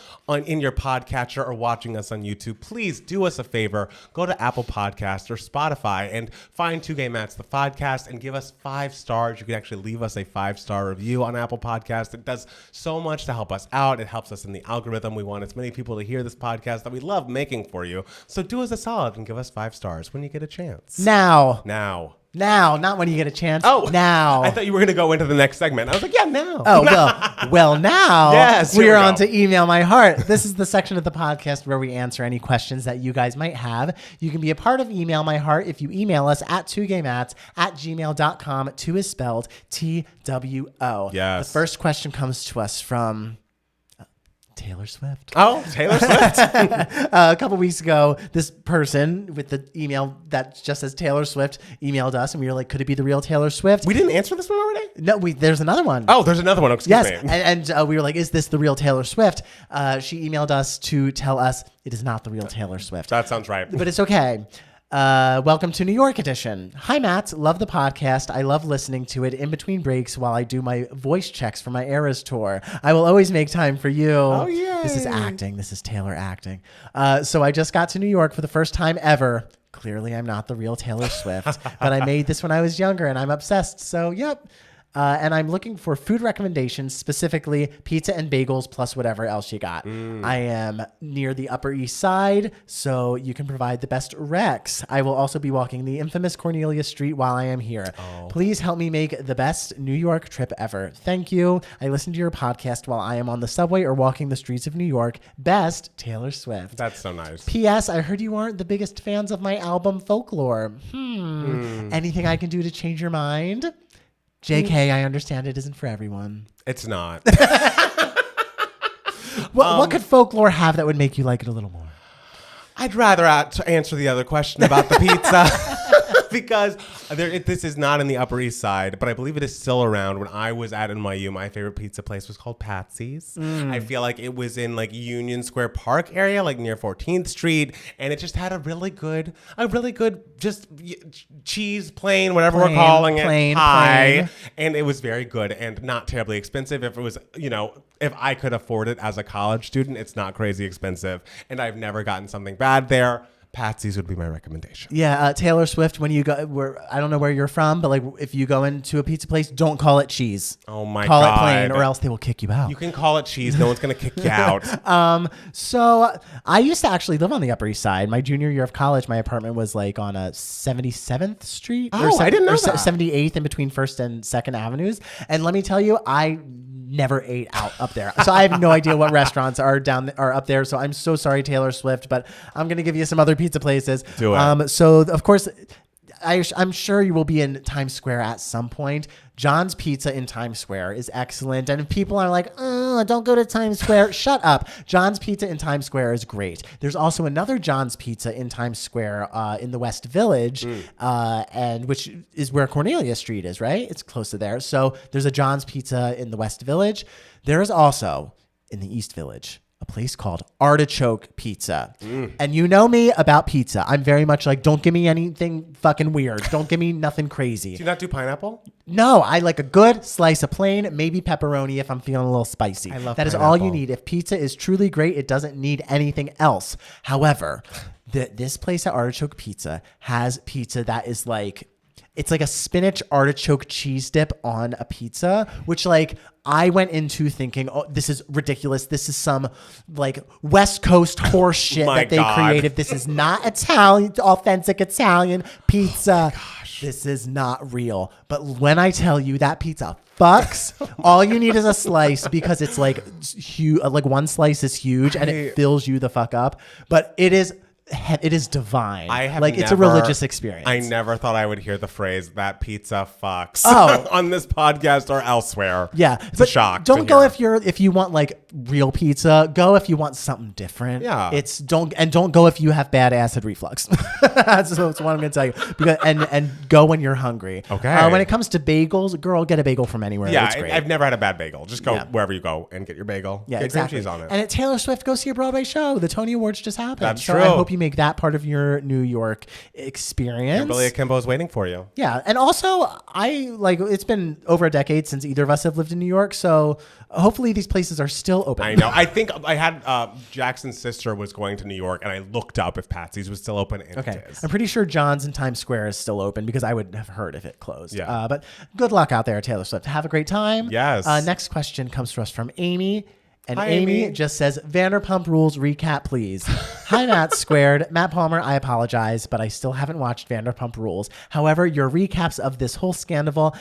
in your podcatcher or watching us on YouTube, please do us a favor. Go to Apple Podcasts or Spotify and find 2 Gay Mats, the podcast, and give us 5 stars. You can actually leave us a 5-star review on Apple Podcasts. It does so much to help us out. It helps us in the algorithm. We want as many people to hear this podcast that we love making for you. So do us a solid and give us 5 stars when you get a chance.
Now, not when you get a chance.
Oh,
now.
I thought you were going to go into the next segment. I was like, yeah, now.
Oh, well, now
Yes,
we
here
are
we
on
go.
to Email My Heart. This is the section of the podcast where we answer any questions that you guys might have. You can be a part of Email My Heart if you email us at 2gaymats@gmail.com. 2 is spelled TWO.
Yes.
The first question comes to us from Taylor Swift.
Oh, Taylor Swift.
A couple weeks ago, this person with the email that just says Taylor Swift emailed us, and we were like, could it be the real Taylor Swift?
We didn't answer this one already?
No, there's another one.
Oh, there's another one. Excuse
Yes,
me.
and we were like, is this the real Taylor Swift? She emailed us to tell us it is not the real Taylor Swift.
That sounds right.
But it's okay. Welcome to New York edition. Hi, Matt. Love the podcast. I love listening to it in between breaks while I do my voice checks for my Eras tour. I will always make time for you.
Oh, yay.
This is acting. This is Taylor acting. So I just got to New York for the first time ever. Clearly, I'm not the real Taylor Swift, but I made this when I was younger and I'm obsessed. So, yep. And I'm looking for food recommendations, specifically pizza and bagels plus whatever else you got. I am near the Upper East Side, so you can provide the best recs. I will also be walking the infamous Cornelia Street while I am here. Please help me make the best New York trip ever. Thank you. I listen to your podcast while I am on the subway or walking the streets of New York. Best, Taylor Swift.
That's so nice.
P.S. I heard you aren't the biggest fans of my album Folklore. Anything I can do to change your mind? JK, I understand it isn't for everyone.
It's not.
What could Folklore have that would make you like it a little more?
I'd rather answer the other question about the pizza. because this is not in the Upper East Side, but I believe it is still around. When I was at NYU, my favorite pizza place was called Patsy's. I feel like it was in like Union Square Park area, like near 14th Street, and it just had a really good just cheese plain, whatever we're calling it, pie, and it was very good and not terribly expensive. If it was, if I could afford it as a college student, it's not crazy expensive, and I've never gotten something bad there. Patsy's would be my recommendation.
Yeah, Taylor Swift, when you go, I don't know where you're from, but like if you go into a pizza place, don't call it cheese.
Oh my God.
Call it plain or else they will kick you out.
You can call it cheese. No one's going to kick you out.
So I used to actually live on the Upper East Side. My junior year of college, my apartment was like on a 77th Street.
I didn't know that.
78th in between 1st and 2nd Avenues. And let me tell you, I never ate out up there. So I have no idea what restaurants are up there. So I'm so sorry, Taylor Swift, but I'm going to give you some other pizza places.
Do it.
So of course, I'm sure you will be in Times Square at some point. John's Pizza in Times Square is excellent. And if people are like, oh, don't go to Times Square, shut up. John's Pizza in Times Square is great. There's also another John's Pizza in Times Square in the West Village, and which is where Cornelia Street is, right? It's close to there. So there's a John's Pizza in the West Village. There is also in the East Village a place called Artichoke Pizza. And you know me about pizza. I'm very much like, don't give me anything fucking weird. Don't give me nothing crazy.
Do you not do pineapple?
No, I like a good slice of plain, maybe pepperoni if I'm feeling a little spicy.
I love
that. Is
pineapple.
all you need. If pizza is truly great, it doesn't need anything else. However, this place at Artichoke Pizza has pizza that is like, it's like a spinach artichoke cheese dip on a pizza, which like I went into thinking, oh, this is ridiculous. This is some like West Coast horse shit that they created. This is not Italian, authentic Italian pizza. This is not real. But when I tell you that pizza fucks, all you need is a slice because it's like huge. Like one slice is huge and it fills you the fuck up. But it is divine. It's a religious experience.
I never thought I would hear the phrase "that pizza fucks" on this podcast or elsewhere.
Yeah,
it's a shock.
Don't go if you want like real pizza. Go if you want something different.
Yeah,
don't go if you have bad acid reflux. That's what I'm gonna tell you. Because and go when you're hungry.
Okay.
When it comes to bagels, girl, get a bagel from anywhere.
Yeah,
it's great.
I've never had a bad bagel. Just go wherever you go and get your bagel.
Yeah,
get
exactly.
cream cheese on it.
And at Taylor Swift, go see a Broadway show. The Tony Awards just happened.
That's
so
true.
I hope you make that part of your New York experience.
Kimberly Akimbo is waiting for you.
Yeah, and also it's been over a decade since either of us have lived in New York, so hopefully these places are still open.
I know. I think I had Jackson's sister was going to New York, and I looked up if Patsy's was still open, and it is.
I'm pretty sure John's in Times Square is still open because I would have heard if it closed.
Yeah.
But good luck out there, Taylor Swift. Have a great time.
Yes.
Next question comes to us from Amy. And
Hi,
Amy just says, Vanderpump Rules recap, please. Hi, Matt Squared. Matt Palmer, I apologize, but I still haven't watched Vanderpump Rules. However, your recaps of this whole scandal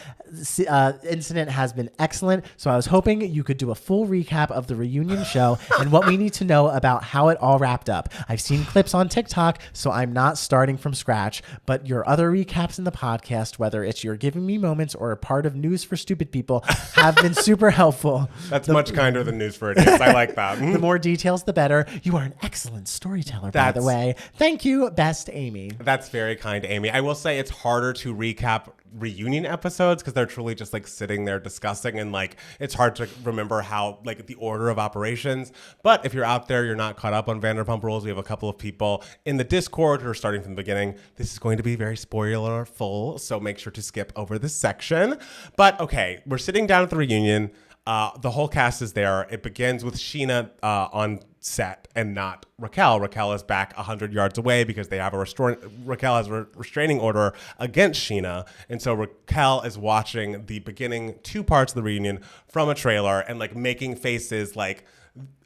incident has been excellent, so I was hoping you could do a full recap of the reunion show and what we need to know about how it all wrapped up. I've seen clips on TikTok, so I'm not starting from scratch, but your other recaps in the podcast, whether it's your Giving Me Moments or a part of News for Stupid People, have been super helpful.
That's much kinder than News for Idiots. I like that.
The more details, the better. You are an excellent storyteller, by the way. Thank you, best Amy.
That's very kind, Amy. I will say it's harder to recap reunion episodes because they're truly just like sitting there discussing, and like it's hard to remember how like the order of operations. But if you're out there, you're not caught up on Vanderpump Rules, we have a couple of people in the Discord who are starting from the beginning. This is going to be very spoiler full, so make sure to skip over this section. But okay, we're sitting down at the reunion. The whole cast is there. It begins with Sheena on set and not Raquel. Raquel is back 100 yards away because they have Raquel has a restraining order against Sheena. And so Raquel is watching the beginning two parts of the reunion from a trailer and like making faces like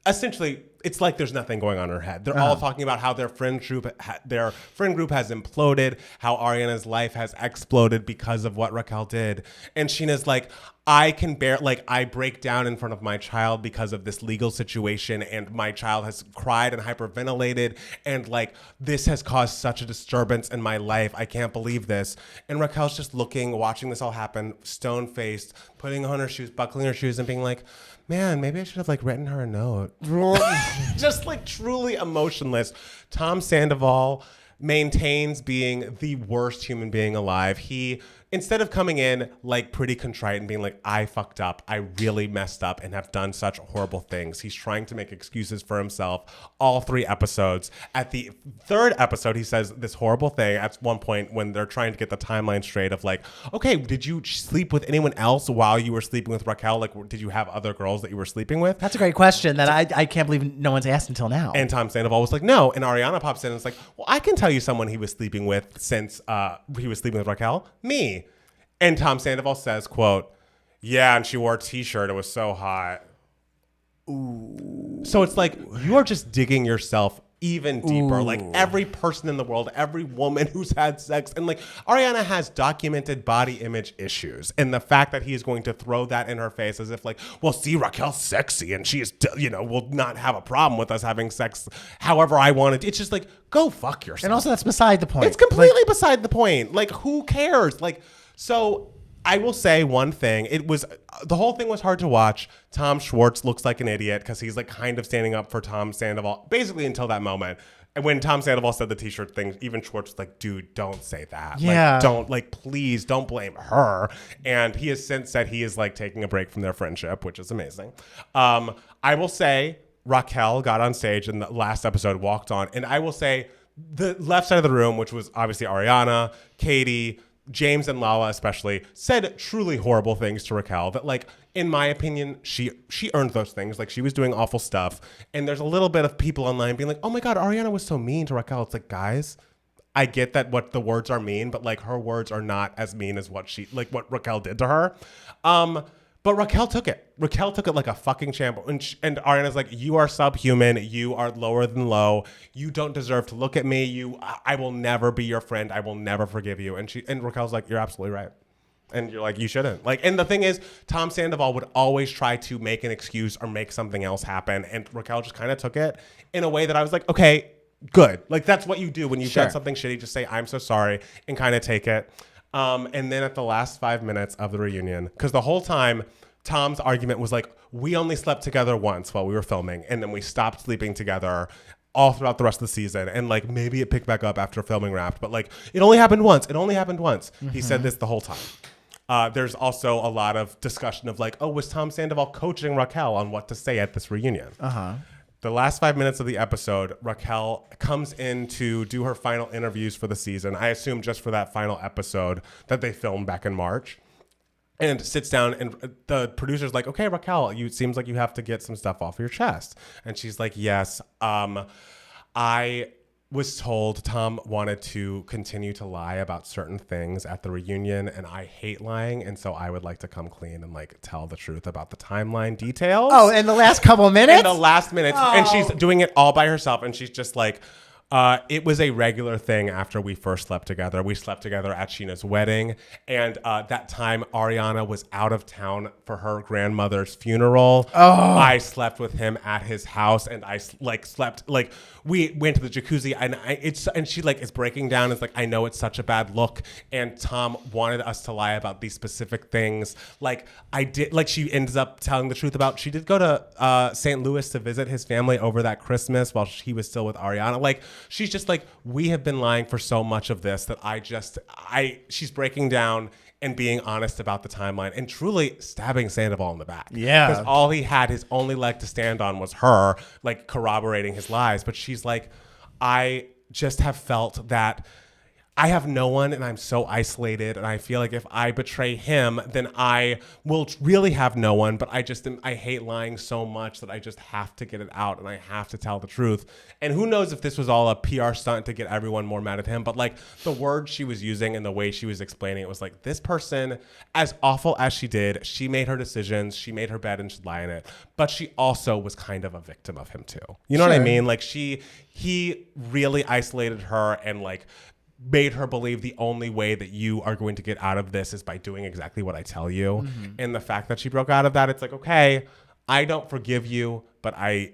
essentially it's like there's nothing going on in her head. They're all talking about how their friend group has imploded, how Ariana's life has exploded because of what Raquel did. And Sheena's like, I break down in front of my child because of this legal situation, and my child has cried and hyperventilated, and like this has caused such a disturbance in my life. I can't believe this. And Raquel's just looking, watching this all happen, stone-faced, putting on her shoes, buckling her shoes, and being like, man, maybe I should have like written her a note. Just like truly emotionless. Tom Sandoval maintains being the worst human being alive. He, instead of coming in like pretty contrite and being like, I fucked up, I really messed up and have done such horrible things, he's trying to make excuses for himself all 3 episodes. At the 3rd episode, he says this horrible thing at one point when they're trying to get the timeline straight of like, okay, did you sleep with anyone else while you were sleeping with Raquel? Like, did you have other girls that you were sleeping with?
That's a great question that I can't believe no one's asked until now.
And Tom Sandoval was like, no. And Ariana pops in and is like, well, I can tell you someone he was sleeping with since he was sleeping with Raquel. Me. And Tom Sandoval says, quote, yeah, and she wore a t-shirt. It was so hot. Ooh. So it's like, you are just digging yourself even deeper. Ooh. Like every person in the world, every woman who's had sex. And like Ariana has documented body image issues. And the fact that he is going to throw that in her face as if like, well, see, Raquel's sexy and she is, will not have a problem with us having sex however I want it. It's just like, go fuck yourself.
And also that's beside the point.
It's completely beside the point. Like, who cares? Like, so I will say one thing. The whole thing was hard to watch. Tom Schwartz looks like an idiot because he's like kind of standing up for Tom Sandoval basically until that moment. And when Tom Sandoval said the t-shirt thing, even Schwartz was like, dude, don't say that.
Yeah.
Please don't blame her. And he has since said he is like taking a break from their friendship, which is amazing. I will say Raquel got on stage in the last episode, walked on. And I will say the left side of the room, which was obviously Ariana, Katie, James and Lala especially, said truly horrible things to Raquel that, like, in my opinion, she earned those things. Like, she was doing awful stuff. And there's a little bit of people online being like, oh my God, Ariana was so mean to Raquel. It's like, guys, I get that what the words are mean, but like her words are not as mean as what Raquel did to her. But Raquel took it. Raquel took it like a fucking champ. And Ariana's like, you are subhuman. You are lower than low. You don't deserve to look at me. I will never be your friend. I will never forgive you. And Raquel's like, you're absolutely right. And you're like, you shouldn't. Like, and the thing is, Tom Sandoval would always try to make an excuse or make something else happen. And Raquel just kind of took it in a way that I was like, okay, good. Like, that's what you do when you've done something shitty. Just say, I'm so sorry, and kind of take it. And then at the last 5 minutes of the reunion, because the whole time Tom's argument was like, we only slept together once while we were filming, and then we stopped sleeping together all throughout the rest of the season. And like, maybe it picked back up after filming wrapped, but like, it only happened once. It only happened once. Mm-hmm. He said this the whole time. There's also a lot of discussion of like, oh, was Tom Sandoval coaching Raquel on what to say at this reunion? Uh-huh. The last 5 minutes of the episode, Raquel comes in to do her final interviews for the season. I assume just for that final episode that they filmed back in March. And sits down, and the producer's like, okay, Raquel, it seems like you have to get some stuff off your chest. And she's like, yes, I was told Tom wanted to continue to lie about certain things at the reunion, and I hate lying, and so I would like to come clean and like tell the truth about the timeline details.
Oh, in the last couple of minutes?
In the last minutes. Oh. And she's doing it all by herself, and she's just like, it was a regular thing after we first slept together. We slept together at Sheena's wedding. And that time, Ariana was out of town for her grandmother's funeral. Oh. I slept with him at his house, and I slept, we went to the jacuzzi, and she like is breaking down. It's like, I know it's such a bad look. And Tom wanted us to lie about these specific things. Like she ends up telling the truth about, she did go to St. Louis to visit his family over that Christmas while he was still with Ariana. Like, she's just like, we have been lying for so much of this that she's breaking down and being honest about the timeline and truly stabbing Sandoval in the back.
Yeah.
Because all he had, his only leg to stand on was her, like corroborating his lies. But she's like, I just have felt that I have no one and I'm so isolated, and I feel like if I betray him, then I will really have no one, but I hate lying so much that I just have to get it out and I have to tell the truth. And who knows if this was all a PR stunt to get everyone more mad at him, but like the words she was using and the way she was explaining it was like, this person, as awful as she did, she made her decisions, she made her bed and she'd lie in it, but she also was kind of a victim of him too. You know what I mean? Like he really isolated her and like made her believe the only way that you are going to get out of this is by doing exactly what I tell you. Mm-hmm. And the fact that she broke out of that, it's like, okay, I don't forgive you, but I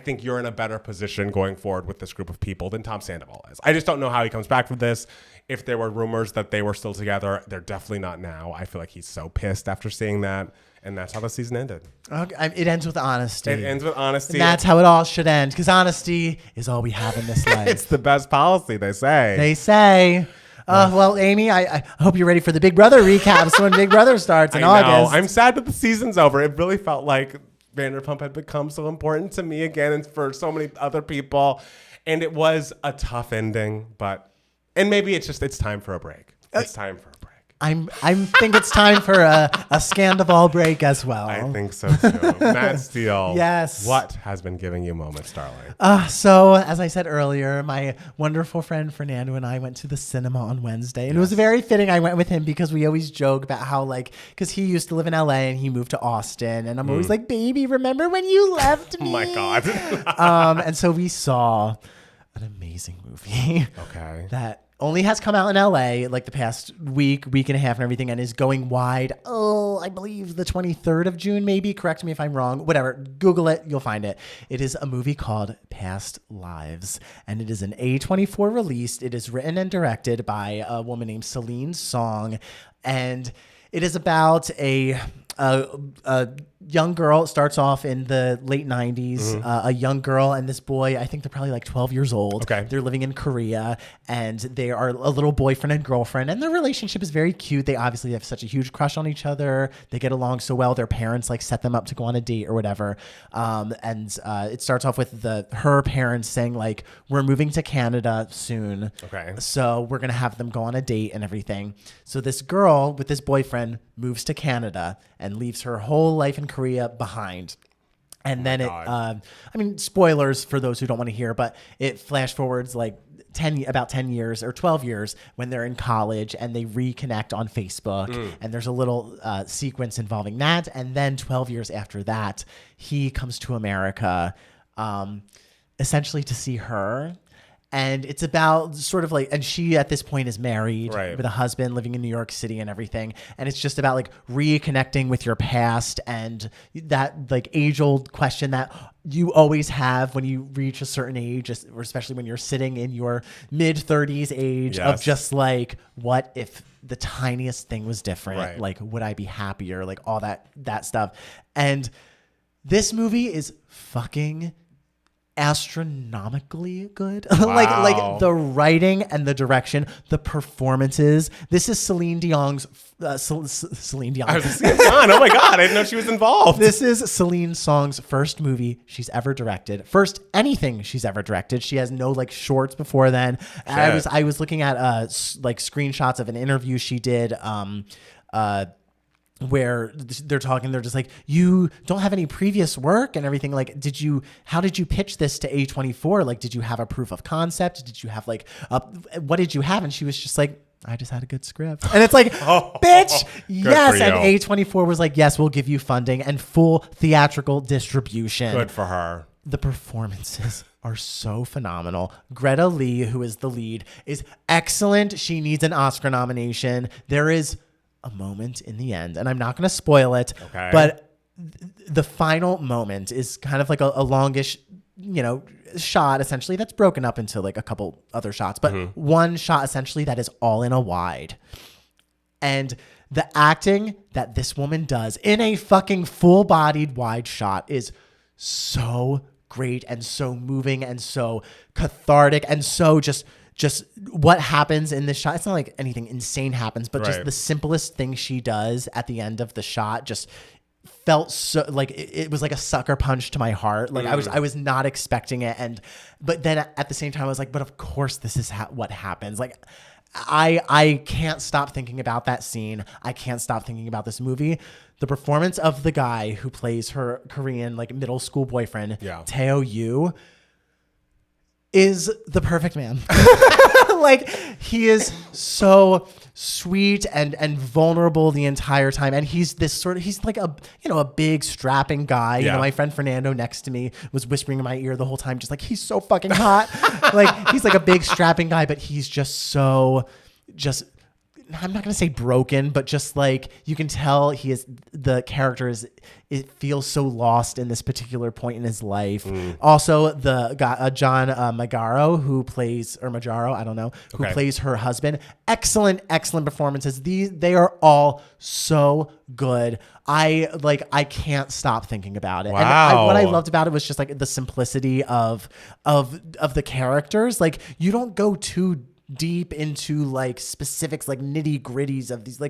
think you're in a better position going forward with this group of people than Tom Sandoval is. I just don't know how he comes back from this. If there were rumors that they were still together, they're definitely not now. I feel like he's so pissed after seeing that. And that's how the season ended.
Okay, it ends with honesty.
It ends with honesty.
And that's how it all should end, because honesty is all we have in this life.
It's the best policy, they say.
They say. Well, Amy, I hope you're ready for the Big Brother recaps when Big Brother starts in August.
I'm sad that the season's over. It really felt like Vanderpump had become so important to me again and for so many other people. And it was a tough ending, and maybe it's time for a break. It's time for a break.
I think it's time for a Scandival break as well.
I think so too. Matt Steele.
Yes.
What has been giving you moments, darling?
So as I said earlier, my wonderful friend Fernando and I went to the cinema on Wednesday, and it was very fitting. I went with him because we always joke about how because he used to live in LA and he moved to Austin, and I'm always like, baby, remember when you left me?
Oh my God.
And so we saw an amazing movie.
Okay.
That only has come out in LA the past week and a half and everything, and is going wide. I believe the 23rd of June, maybe. Correct me if I'm wrong. Whatever. Google it. You'll find it. It is a movie called Past Lives, and it is an A24 release. It is written and directed by a woman named Celine Song, and it is about a young girl. It starts off in the late 90s, a young girl and this boy, I think they're probably 12 years old.
Okay.
They're living in Korea, and they are a little boyfriend and girlfriend, and their relationship is very cute. They obviously have such a huge crush on each other. They get along so well. Their parents set them up to go on a date or whatever. And it starts off with her parents saying we're moving to Canada soon.
Okay.
So we're going to have them go on a date and everything. So this girl with this boyfriend moves to Canada and leaves her whole life in Korea behind. And then spoilers for those who don't want to hear, but it flash forwards about 10 years or 12 years when they're in college and they reconnect on Facebook. And there's a little sequence involving that. And then 12 years after that, he comes to America essentially to see her. And it's about and she at this point is married with a husband living in New York City and everything. And it's just about reconnecting with your past and that age old question that you always have when you reach a certain age, or especially when you're sitting in your mid 30s age of just what if the tiniest thing was different? Would I be happier? All that stuff. And this movie is fucking astronomically good.
Wow.
The writing and the direction, the performances. This is Celine Dion's Celine Dion.
I was Celine Dion. Oh my God, I didn't know she was involved.
This is Celine Song's first movie she's ever directed. First anything she's ever directed. She has no shorts before then. I was looking at screenshots of an interview she did where they're just you don't have any previous work and everything. How did you pitch this to A24? Did you have a proof of concept? Did you have what did you have? And she was just I just had a good script. And it's bitch, yes. And A24 was yes, we'll give you funding and full theatrical distribution.
Good for her.
The performances are so phenomenal. Greta Lee, who is the lead, is excellent. She needs an Oscar nomination. There is a moment in the end, and I'm not going to spoil it, but the final moment is kind of a longish, shot essentially that's broken up into a couple other shots, but one shot essentially that is all in a wide. And the acting that this woman does in a fucking full-bodied wide shot is so great and so moving and so cathartic and so just what happens in this shot. It's not anything insane happens, but just the simplest thing she does at the end of the shot just felt so it was a sucker punch to my heart. I was not expecting it. But then at the same time I was but of course this is what happens. I can't stop thinking about that scene. I can't stop thinking about this movie. The performance of the guy who plays her Korean middle school boyfriend, Tae Yoo, is the perfect man. He is so sweet and vulnerable the entire time, and he's a big strapping guy. My friend Fernando next to me was whispering in my ear the whole time, just he's so fucking hot. He's a big strapping guy, but he's just so I'm not gonna say broken, but just like you can tell the character it feels so lost in this particular point in his life. Also, the guy John Magaro who plays plays her husband. Excellent performances. They are all so good. I can't stop thinking about it.
Wow.
And what I loved about it was just like the simplicity of the characters. Like you don't go too deep into like specifics, like nitty gritties of these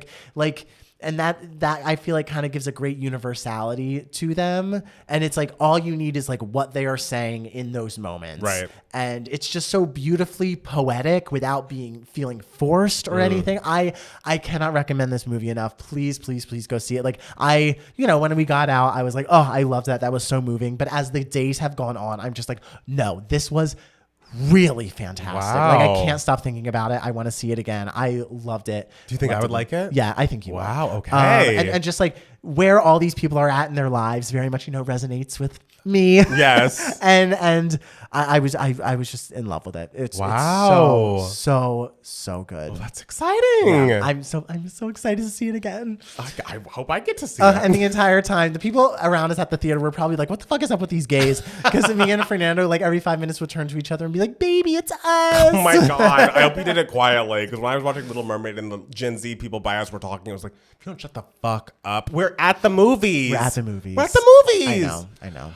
and that I feel like kind of gives a great universality to them. And it's like all you need is like what they are saying in those moments.
Right.
And it's just so beautifully poetic without feeling forced or anything. I cannot recommend this movie enough. Please, please, please go see it. Like when we got out, I was like, oh, I loved that. That was so moving. But as the days have gone on, I'm just like, no, this was really fantastic.
Wow.
Like I can't stop thinking about it. I want to see it again. I loved it.
Do you think I would like it?
Yeah, I think you would.
Wow, okay.
And just like where all these people are at in their lives very much, resonates with me.
Yes.
and I was just in love with it. It's so good.
Well, that's exciting.
Yeah, I'm so excited to see it again.
I hope I get to see it.
And the entire time, the people around us at the theater were probably like, "What the fuck is up with these gays?" Because me and Fernando, like every 5 minutes, would turn to each other and be like, "Baby, it's us."
Oh my god! I hope you did it quietly. Because when I was watching Little Mermaid and the Gen Z people by us were talking, I was like, "If you don't shut the fuck up, we're at the movies.
We're at the movies. I know.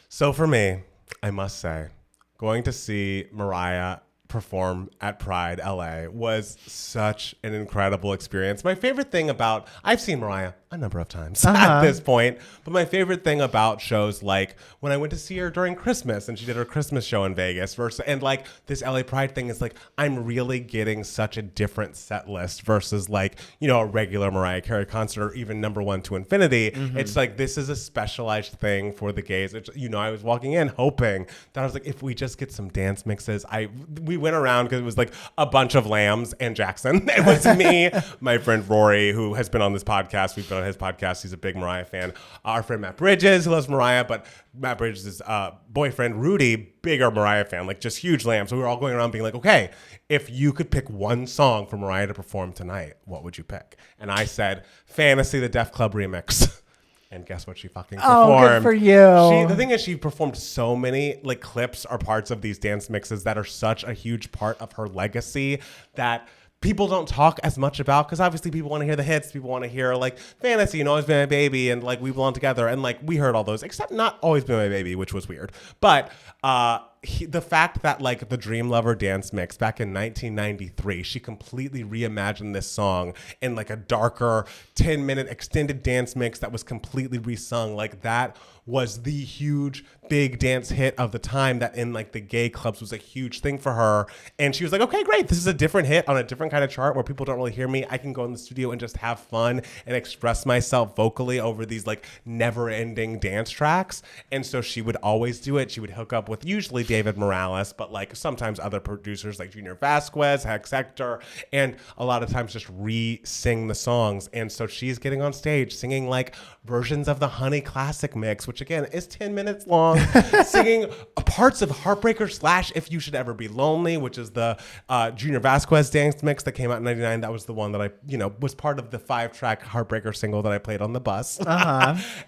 So for me, I must say, going to see Mariah perform at Pride LA was such an incredible experience. My favorite thing about, I've seen Mariah a number of times at this point, but my favorite thing about shows like when I went to see her during Christmas and she did her Christmas show in Vegas and like this LA Pride thing is like, I'm really getting such a different set list versus like, a regular Mariah Carey concert or even number one to infinity. Mm-hmm. It's like, this is a specialized thing for the gays. It's, I was walking in hoping that I was like, if we just get some dance mixes, we went around because it was like a bunch of lambs and Jackson. It was me, my friend Rory, who has been on this podcast. We've been on his podcast. He's a big Mariah fan. Our friend Matt Bridges, who loves Mariah, but Matt Bridges' boyfriend Rudy, bigger Mariah fan, like just huge lamb. So we were all going around being like, okay, if you could pick one song for Mariah to perform tonight, what would you pick? And I said, Fantasy, the Def Club remix. And guess what she fucking performed?
Oh, good for you.
The thing is, she performed so many like clips or parts of these dance mixes that are such a huge part of her legacy that people don't talk as much about, because obviously people want to hear the hits. People want to hear like Fantasy and Always Be My Baby and like We Belong Together. And like we heard all those, except not Always Be My Baby, which was weird. But the fact that like the Dream Lover dance mix back in 1993, she completely reimagined this song in like a darker 10-minute extended dance mix that was completely resung. Like that was the huge big dance hit of the time that in like the gay clubs was a huge thing for her. And she was like, okay, great. This is a different hit on a different kind of chart where people don't really hear me. I can go in the studio and just have fun and express myself vocally over these like never ending dance tracks. And so she would always do it. She would hook up with usually David Morales, but like sometimes other producers like Junior Vasquez, Hex Hector, and a lot of times just re-sing the songs. And so she's getting on stage singing like versions of the Honey Classic mix, which again is 10 minutes long, singing parts of Heartbreaker / If You Should Ever Be Lonely, which is the Junior Vasquez dance mix that came out in 99. That was the one that I, was part of the 5-track Heartbreaker single that I played on the bus.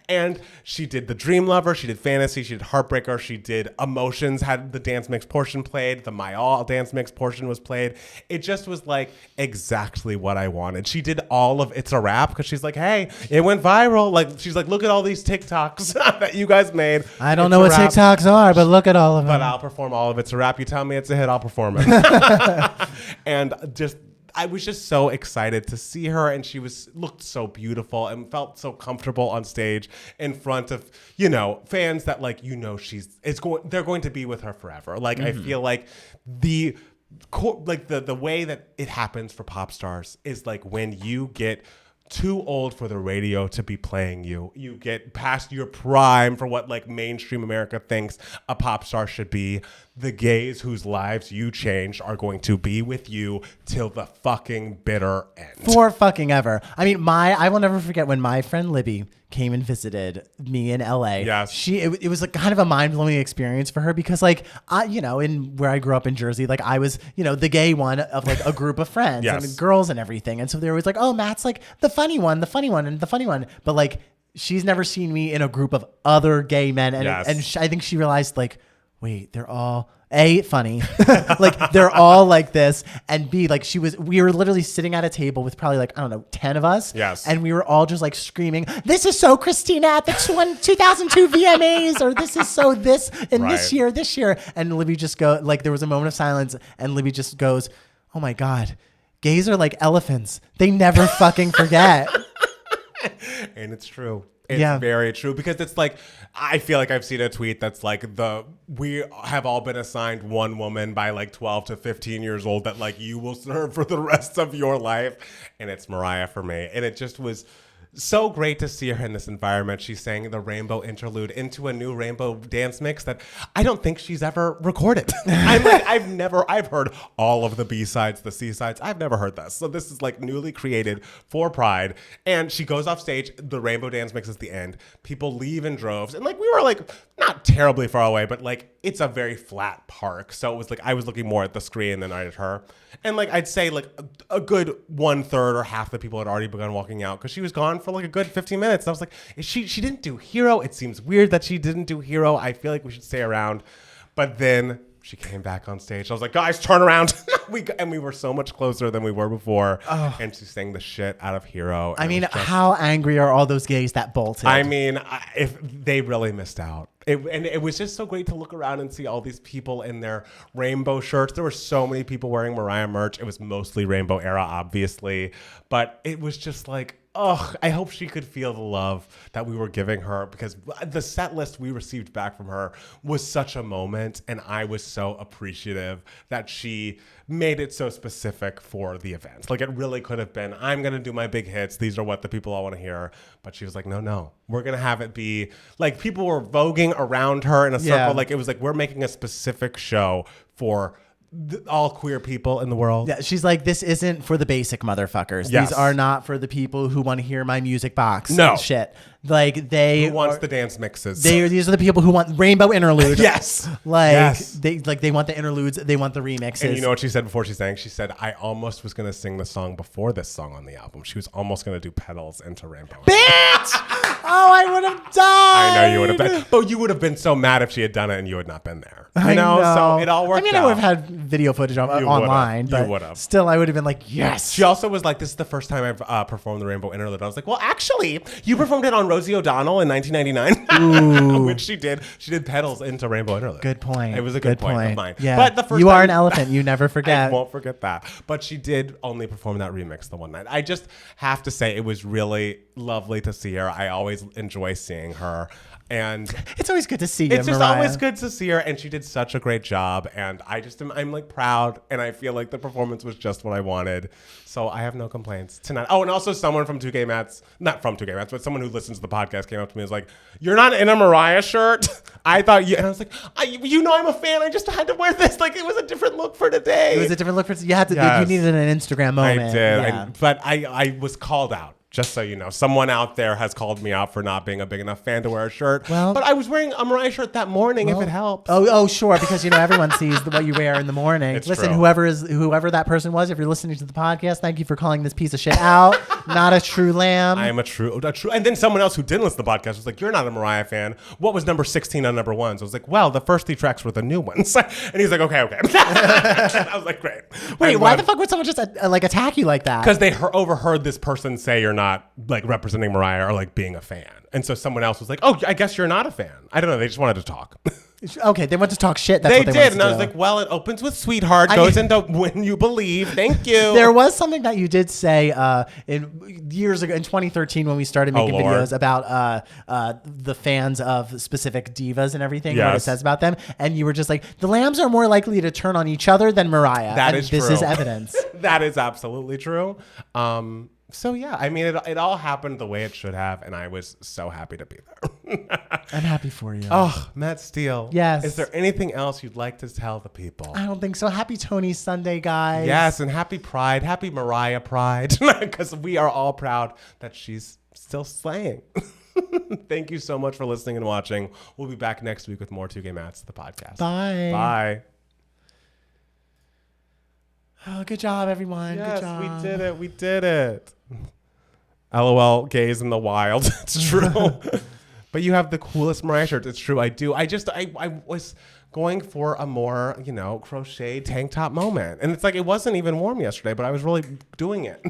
And she did the Dream Lover, she did Fantasy, she did Heartbreaker, she did Emotions, had the dance mix portion played, the My All dance mix portion was played. It just was like exactly what I wanted. She did all of It's a Rap because she's like, hey, it went viral. Like she's like, look at all these TikToks that you guys made.
I don't know what TikToks are, but look at all of them.
But I'll perform all of It's a Rap. You tell me it's a hit, I'll perform it. And I was just so excited to see her, and she looked so beautiful and felt so comfortable on stage in front of fans that they're going to be with her forever. Like I feel like the way that it happens for pop stars is like when you get too old for the radio to be playing you get past your prime for what like mainstream America thinks a pop star should be. The gays whose lives you changed are going to be with you till the fucking bitter end.
For fucking ever. I mean, I will never forget when my friend Libby came and visited me in LA.
Yes.
It was like kind of a mind-blowing experience for her because like in where I grew up in Jersey, like I was, the gay one of like a group of friends and girls and everything. And so they were always like, oh, Matt's like the funny one. But like she's never seen me in a group of other gay men. And, I think she realized like, wait, they're all funny. Like they're all like this. And B, like we were literally sitting at a table with probably like, I don't know, 10 of us.
Yes.
And we were all just like screaming, this is so Christina at the 2002 VMAs, or this is so this in this year. And Libby just like there was a moment of silence and Libby just goes, oh my God, gays are like elephants. They never fucking forget.
And it's true. It's very true because it's like, I feel like I've seen a tweet that's like we have all been assigned one woman by like 12 to 15 years old that like you will serve for the rest of your life. And it's Mariah for me. And it just was so great to see her in this environment. She sang the Rainbow Interlude into a new Rainbow dance mix that I don't think she's ever recorded. I've heard all of the B-sides, the C-sides. I've never heard this. So this is like newly created for Pride. And she goes off stage. The Rainbow dance mix is the end. People leave in droves. And like we were like not terribly far away, but like it's a very flat park. So it was like I was looking more at the screen than I at her. And like I'd say like a good 1/3 or half the people had already begun walking out because she was gone for like a good 15 minutes. And I was like, she didn't do Hero. It seems weird that she didn't do Hero. I feel like we should stay around. But then she came back on stage. I was like, guys, turn around. we were so much closer than we were before. Oh. And she sang the shit out of Hero.
I mean, how angry are all those gays that bolted?
I mean, if they really missed out. It was just so great to look around and see all these people in their rainbow shirts. There were so many people wearing Mariah merch. It was mostly Rainbow era, obviously. But it was just like, I hope she could feel the love that we were giving her because the set list we received back from her was such a moment. And I was so appreciative that she made it so specific for the event. Like it really could have been, I'm going to do my big hits. These are what the people all want to hear. But she was like, no, we're going to have it be like people were voguing around her in a circle. Like it was like, we're making a specific show for all queer people in the world.
Yeah, she's like, this isn't for the basic motherfuckers.
Yes.
These are not for the people who want to hear my music box.
No.
And shit. Like who
wants the dance mixes?
These are the people who want Rainbow Interlude.
Yes.
They want the interludes. They want the remixes.
And you know what she said before she sang? She said, I almost was going to sing the song before this song on the album. She was almost going to do Petals into Rainbow.
Bitch! Oh, I would have died.
I know you would have been. But you would have been so mad if she had done it and you had not been there.
I know.
So it all worked out.
I mean, I would have had video footage online. But
would have.
Still, I would have been like, yes.
She also was like, this is the first time I've performed the Rainbow Interlude. I was like, well, actually, you performed it on Rosie O'Donnell in 1999, which she did. She did Petals into Rainbow Interlude.
Good point.
It was a good point of mine.
Yeah.
But the first
you
time,
are an elephant. You never forget.
I won't forget that. But she did only perform that remix the one night. I just have to say it was really lovely to see her. I always enjoy seeing her. And
it's always good to see you,
It's just
Mariah.
always good to see her, and she did such a great job. And I'm like proud, and I feel like the performance was just what I wanted. So I have no complaints tonight. Oh, and also someone from 2K Mats, not from 2K Mats, but someone who listens to the podcast came up to me and was like, "You're not in a Mariah shirt." I thought you, and I was like, I'm a fan. I just had to wear this. Like it was a different look for today.
It was a different look for you had to. Yes. You needed an Instagram moment.
I did, yeah. But I was called out. Just so you know, someone out there has called me out for not being a big enough fan to wear a shirt. Well, but I was wearing a Mariah shirt that morning, if it helps.
Oh, sure, because everyone sees what you wear in the morning.
It's
Listen,
true.
whoever that person was, if you're listening to the podcast, thank you for calling this piece of shit out. Not a true lamb.
I am a true. And then someone else who didn't listen to the podcast was like, "You're not a Mariah fan. What was number 16 on number 1?" So I was like, "Well, the first 3 tracks were the new ones." And he's like, "Okay." I was like, "Great."
Wait, why the fuck would someone just attack you like that?
Because they overheard this person say you're not like representing Mariah or like being a fan. And so someone else was like, "Oh, I guess you're not a fan." I don't know. They just wanted to talk.
Okay, they want to talk shit. That's
they
what they
did. And
do.
I was like, well, it opens with Sweetheart, goes into When You Believe. Thank you.
There was something that you did say years ago in 2013 when we started making videos about the fans of specific divas and everything, what it says about them. And you were just like, the lambs are more likely to turn on each other than Mariah.
That is true.
This is evidence.
That is absolutely true. So yeah, I mean, it all happened the way it should have, and I was so happy to be there.
I'm happy for you.
Oh, Matt Steele.
Yes.
Is there anything else you'd like to tell the people?
I don't think so. Happy Tony Sunday, guys.
Yes, and happy Pride. Happy Mariah Pride. Because we are all proud that she's still slaying. Thank you so much for listening and watching. We'll be back next week with more 2 Gay Mats, the podcast.
Bye.
Bye.
Oh, good job, everyone.
Yes,
good job.
we did it. We did it. LOL, gays in the wild. It's true. But you have the coolest Mariah shirts. It's true. I do. I was going for a more, crochet tank top moment. And it's like, it wasn't even warm yesterday, but I was really doing it.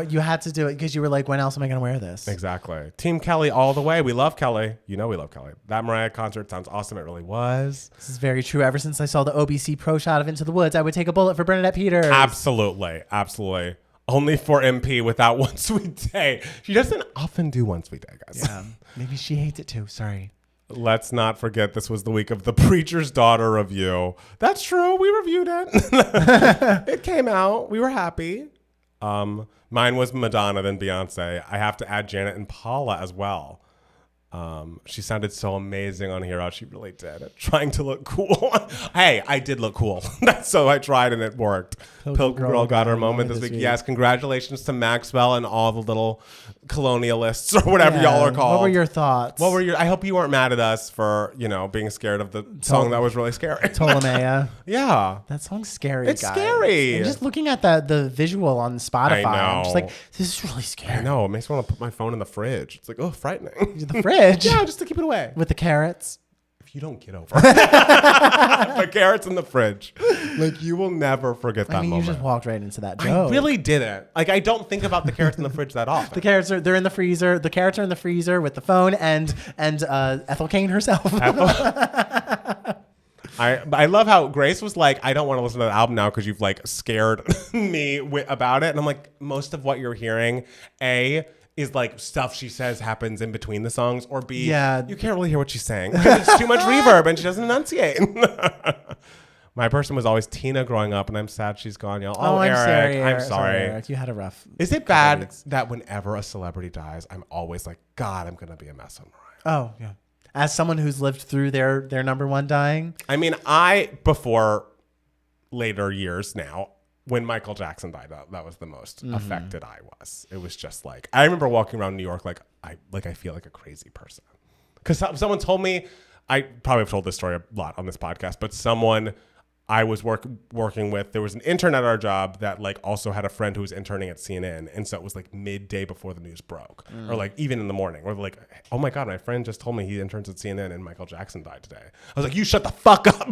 You had to do it because you were like, when else am I going to wear this?
Exactly. Team Kelly all the way. We love Kelly. We love Kelly. That Mariah concert sounds awesome. It really was.
This is very true. Ever since I saw the OBC pro shot of Into the Woods, I would take a bullet for Bernadette Peters.
Absolutely. Absolutely. Only for MP without One Sweet Day. She doesn't often do One Sweet Day, guys.
Yeah. Maybe she hates it too. Sorry.
Let's not forget this was the week of the Preacher's Daughter review. That's true. We reviewed it. It came out. We were happy. Mine was Madonna, then Beyonce. I have to add Janet and Paula as well. She sounded so amazing on Hero. She really did. Trying to look cool. Hey, I did look cool. So I tried and it worked. Pilgrim Girl got her moment this week. Yes, congratulations to Maxwell and all the little colonialists or whatever y'all are called.
What were your thoughts?
I hope you weren't mad at us for, being scared of the song that was really scary.
Ptolemaea.
Yeah.
That song's scary,
It's
guys.
scary.
I'm just looking at the visual on Spotify.
I know.
I'm just like, this is really scary.
I know. It makes me want to put my phone in the fridge. It's like, oh, frightening.
The fridge?
Yeah, just to keep it away.
With the carrots?
If you don't get over it. The carrots in the fridge. Like, you will never forget that moment.
You just walked right into that joke.
I really didn't. Like, I don't think about the carrots in the fridge that often.
The carrots they're in the freezer. The carrots are in the freezer with the phone and Ethel Kane herself.
I love how Grace was like, I don't want to listen to the album now because you've like scared me about it. And I'm like, most of what you're hearing, A, is like stuff she says happens in between the songs, or B, you can't really hear what she's saying because it's too much reverb and she doesn't enunciate. My person was always Tina growing up, and I'm sad she's gone, y'all. Oh, Eric, I'm sorry.
Eric, you had a rough.
Is it bad that whenever a celebrity dies, I'm always like, God, I'm gonna be a mess on Mariah?
Oh yeah. As someone who's lived through their number one dying.
I mean, before later years now, when Michael Jackson died, that was the most affected I was. It was just like, I remember walking around New York I feel like a crazy person. Because someone told me, I probably have told this story a lot on this podcast, but someone I was working with, there was an intern at our job that like also had a friend who was interning at CNN. And so it was like midday before the news broke, or like even in the morning, or like, oh my God, my friend just told me he interns at CNN and Michael Jackson died today. I was like, you shut the fuck up.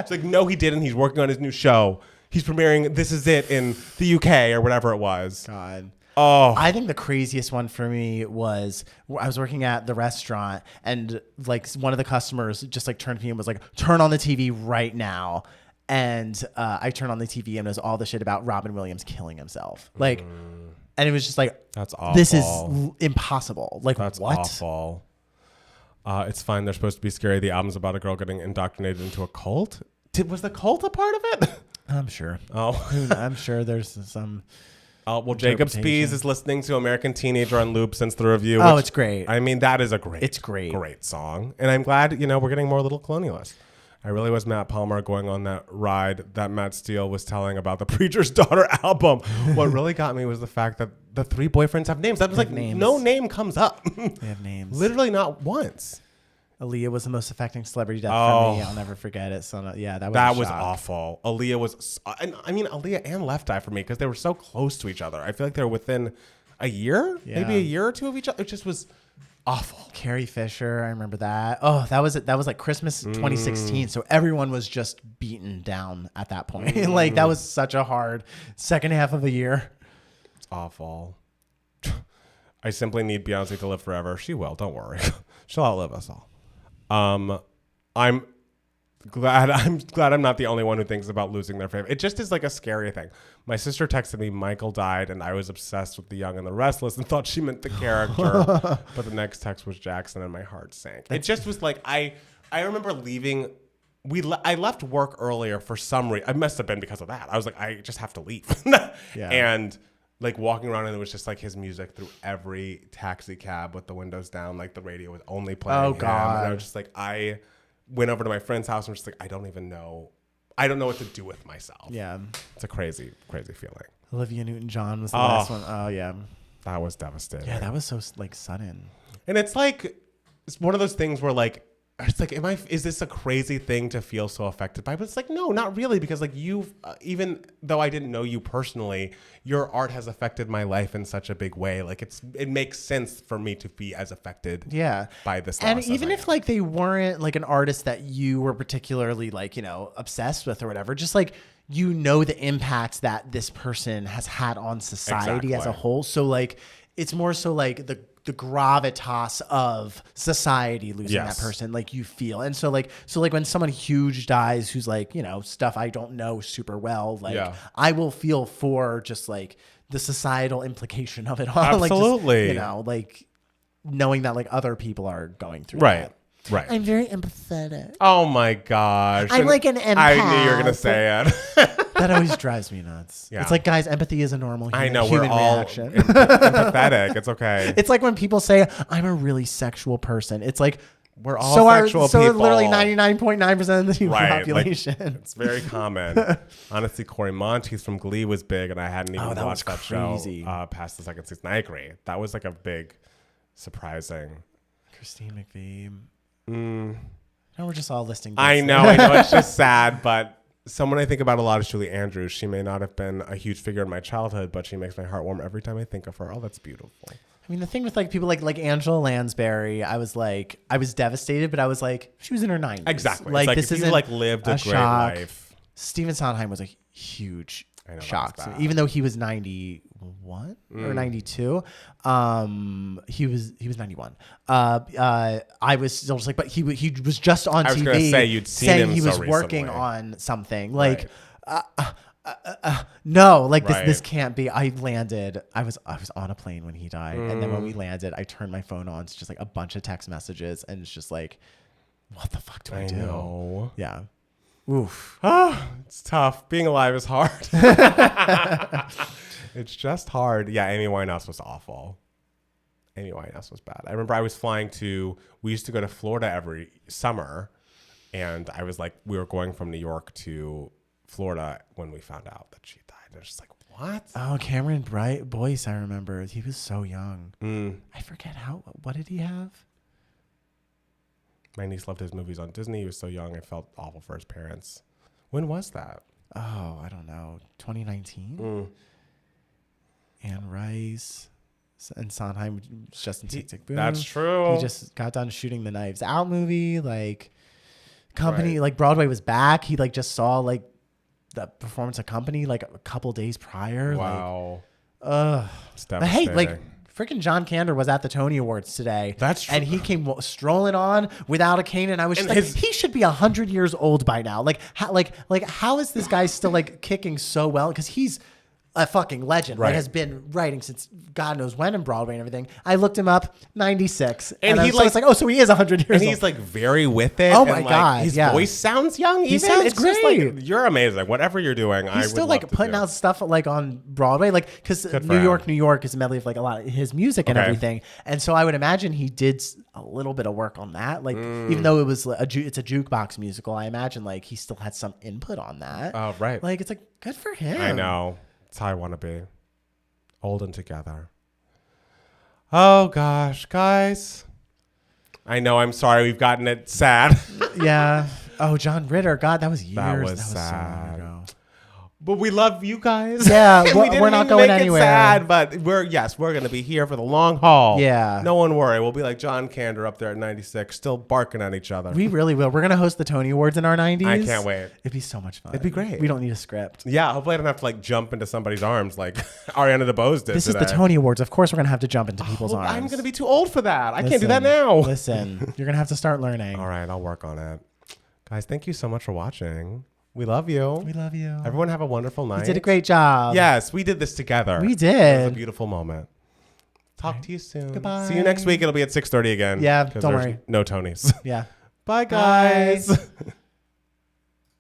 It's like, no, he didn't. He's working on his new show. He's premiering This Is It in the UK or whatever it was.
God.
Oh,
I think the craziest one for me was I was working at the restaurant and like one of the customers just like turned to me and was like, turn on the TV right now. And I turned on the TV and it was all the shit about Robin Williams killing himself. Like, and it was just like,
that's awful.
This is impossible. Like,
that's
what?
Awful. It's fine. They're supposed to be scary. The album's about a girl getting indoctrinated into a cult. Was the cult a part of it?
I'm sure.
Oh,
I'm sure there's some.
Well, Jacob Spees is listening to American Teenager on loop since the review.
Oh, it's great.
I mean, that is
It's great.
Great song. And I'm glad, we're getting more Little Colonialists. I really was Matt Palmer going on that ride that Matt Steele was telling about the Preacher's Daughter album. What really got me was the fact that the 3 boyfriends have names. That was like, names. No name comes up.
They have names.
Literally not once.
Aaliyah was the most affecting celebrity death for me. I'll never forget it. So
that was awful. Aaliyah was, Aaliyah and Left Eye for me because they were so close to each other. I feel like they were within a year, maybe a year or two of each other. It just was awful.
Carrie Fisher, I remember that. Oh, that was like Christmas 2016. So everyone was just beaten down at that point. Like that was such a hard second half of the year.
It's awful. I simply need Beyonce to live forever. She will. Don't worry. She'll outlive us all. I'm glad I'm not the only one who thinks about losing their favorite. It just is like a scary thing. My sister texted me, Michael died, and I was obsessed with The Young and the Restless and thought she meant the character. But the next text was Jackson, and my heart sank. It just was like, I remember leaving. I left work earlier for some reason. It must have been because of that. I was like, I just have to leave. And like walking around, and it was just like his music through every taxi cab with the windows down, like the radio was only playing him.
God.
And I was just like, I went over to my friend's house and was just like, I don't know what to do with myself.
Yeah.
It's a crazy, crazy feeling.
Olivia Newton-John was the last one. Oh yeah.
That was devastating.
Yeah, that was so like sudden.
And it's like, it's one of those things where like, it's like, is this a crazy thing to feel so affected by? But it's like, no, not really. Because like even though I didn't know you personally, your art has affected my life in such a big way. Like it makes sense for me to be as affected by this loss.
And even if like they weren't like an artist that you were particularly like, you know, obsessed with or whatever, just like, you know, the impact that this person has had on society as a whole. So like, it's more so like the gravitas of society losing that person, like you feel. And so like when someone huge dies who's like, you know, stuff I don't know super well, like I will feel for just like the societal implication of it all.
Absolutely.
Like just, you know, like knowing that like other people are going through that.
Right.
I'm very empathetic.
Oh my gosh.
I'm like an empath.
I knew you were going to say it.
That always drives me nuts. Yeah. It's like, guys, empathy is a normal human reaction.
Empathetic. It's okay.
It's like when people say, I'm a really sexual person. It's like,
we're all sexual people.
So literally 99.9% of the human population.
Like, it's very common. Honestly, Corey Monteith from Glee was big, and I hadn't even watched that show past the second season. I agree. That was like a big, surprising.
Christine McVie. No, we're just all listing.
I know. It's just sad, but someone I think about a lot is Julie Andrews. She may not have been a huge figure in my childhood, but she makes my heart warm every time I think of her. Oh, that's beautiful.
I mean, the thing with like people like Angela Lansbury, I was devastated, but I was like, she was in her 90s.
Exactly.
Like,
this isn't like lived a great
shock.
life.
Stephen Sondheim was a huge shock. So even though he was 91 or 92, he was 91. I was still just like, but he was just on TV.
I was going to say you'd seen him
he was
so
working
recently.
on something like. No, like this can't be. I was on a plane when he died, and then when we landed, I turned my phone on to just like a bunch of text messages, and it's just like, what the fuck do I do?
Know.
Yeah. Oof.
It's tough. Being alive is hard. It's just hard. Yeah, Amy Winehouse was awful. Amy Winehouse was bad. I remember we used to go to Florida every summer, and I was like, we were going from New York to Florida when we found out that she died. And I was just like, what?
Oh, Cameron Boyce, I remember. He was so young. I forget what did he have?
My niece loved his movies on Disney. He was so young. I felt awful for his parents. When was that?
Oh, I don't know. 2019? Anne Rice and Sondheim, Justin Tick Tick Boom.
That's true.
He just got done shooting the Knives Out movie. Like, Company, like Broadway was back. He like just saw like the performance of Company like a couple days prior.
Wow.
Like, but hey, like freaking John Kander was at the Tony Awards today.
That's true.
And he came strolling on without a cane, and I was just like, he should be 100 years old by now. Like how is this guy still like kicking so well? Because he's a fucking legend, right? Has been writing since God knows when in Broadway and everything. I looked him up, 96. And he like, oh, so he is 100 years old.
And he's like very with it.
Oh my God.
His voice sounds young.
He sounds great.
Just like, you're amazing. Whatever you're doing,
he's still like putting out stuff like on Broadway, like because New York is a medley of like a lot of his music and everything. And so I would imagine he did a little bit of work on that. Like even though it's a jukebox musical, I imagine like he still had some input on that.
Oh, right.
Like it's like good for him.
I know. That's how I want to be. Old and together. Oh, gosh, guys. I know. I'm sorry. We've gotten it sad.
Yeah. Oh, John Ritter. God, that was years.
That was
sad.
So long ago.
But
we love you guys.
Yeah, we're not going anywhere.
Sad, but we're going to be here for the long haul.
Yeah.
No one worry. We'll be like John Kander up there at 96, still barking at each other.
We really will. We're going to host the Tony Awards in our 90s.
I can't wait.
It'd be so much fun.
It'd be great.
We don't need a script.
Yeah, hopefully I don't have to like jump into somebody's arms like Ariana DeBose did.
This is the Tony Awards. Of course we're going to have to jump into people's arms.
I'm going to be too old for that. I can't do that now.
Listen, you're going to have to start learning.
All right, I'll work on it. Guys, thank you so much for watching. We love you.
We love you.
Everyone have a wonderful night.
You did a great job.
Yes, we did this together.
We did.
It was a beautiful moment. Talk to you soon.
Goodbye.
See you next week. It'll be at 6:30 again.
Yeah, don't worry.
No Tonys.
Yeah.
Bye, guys.
Bye.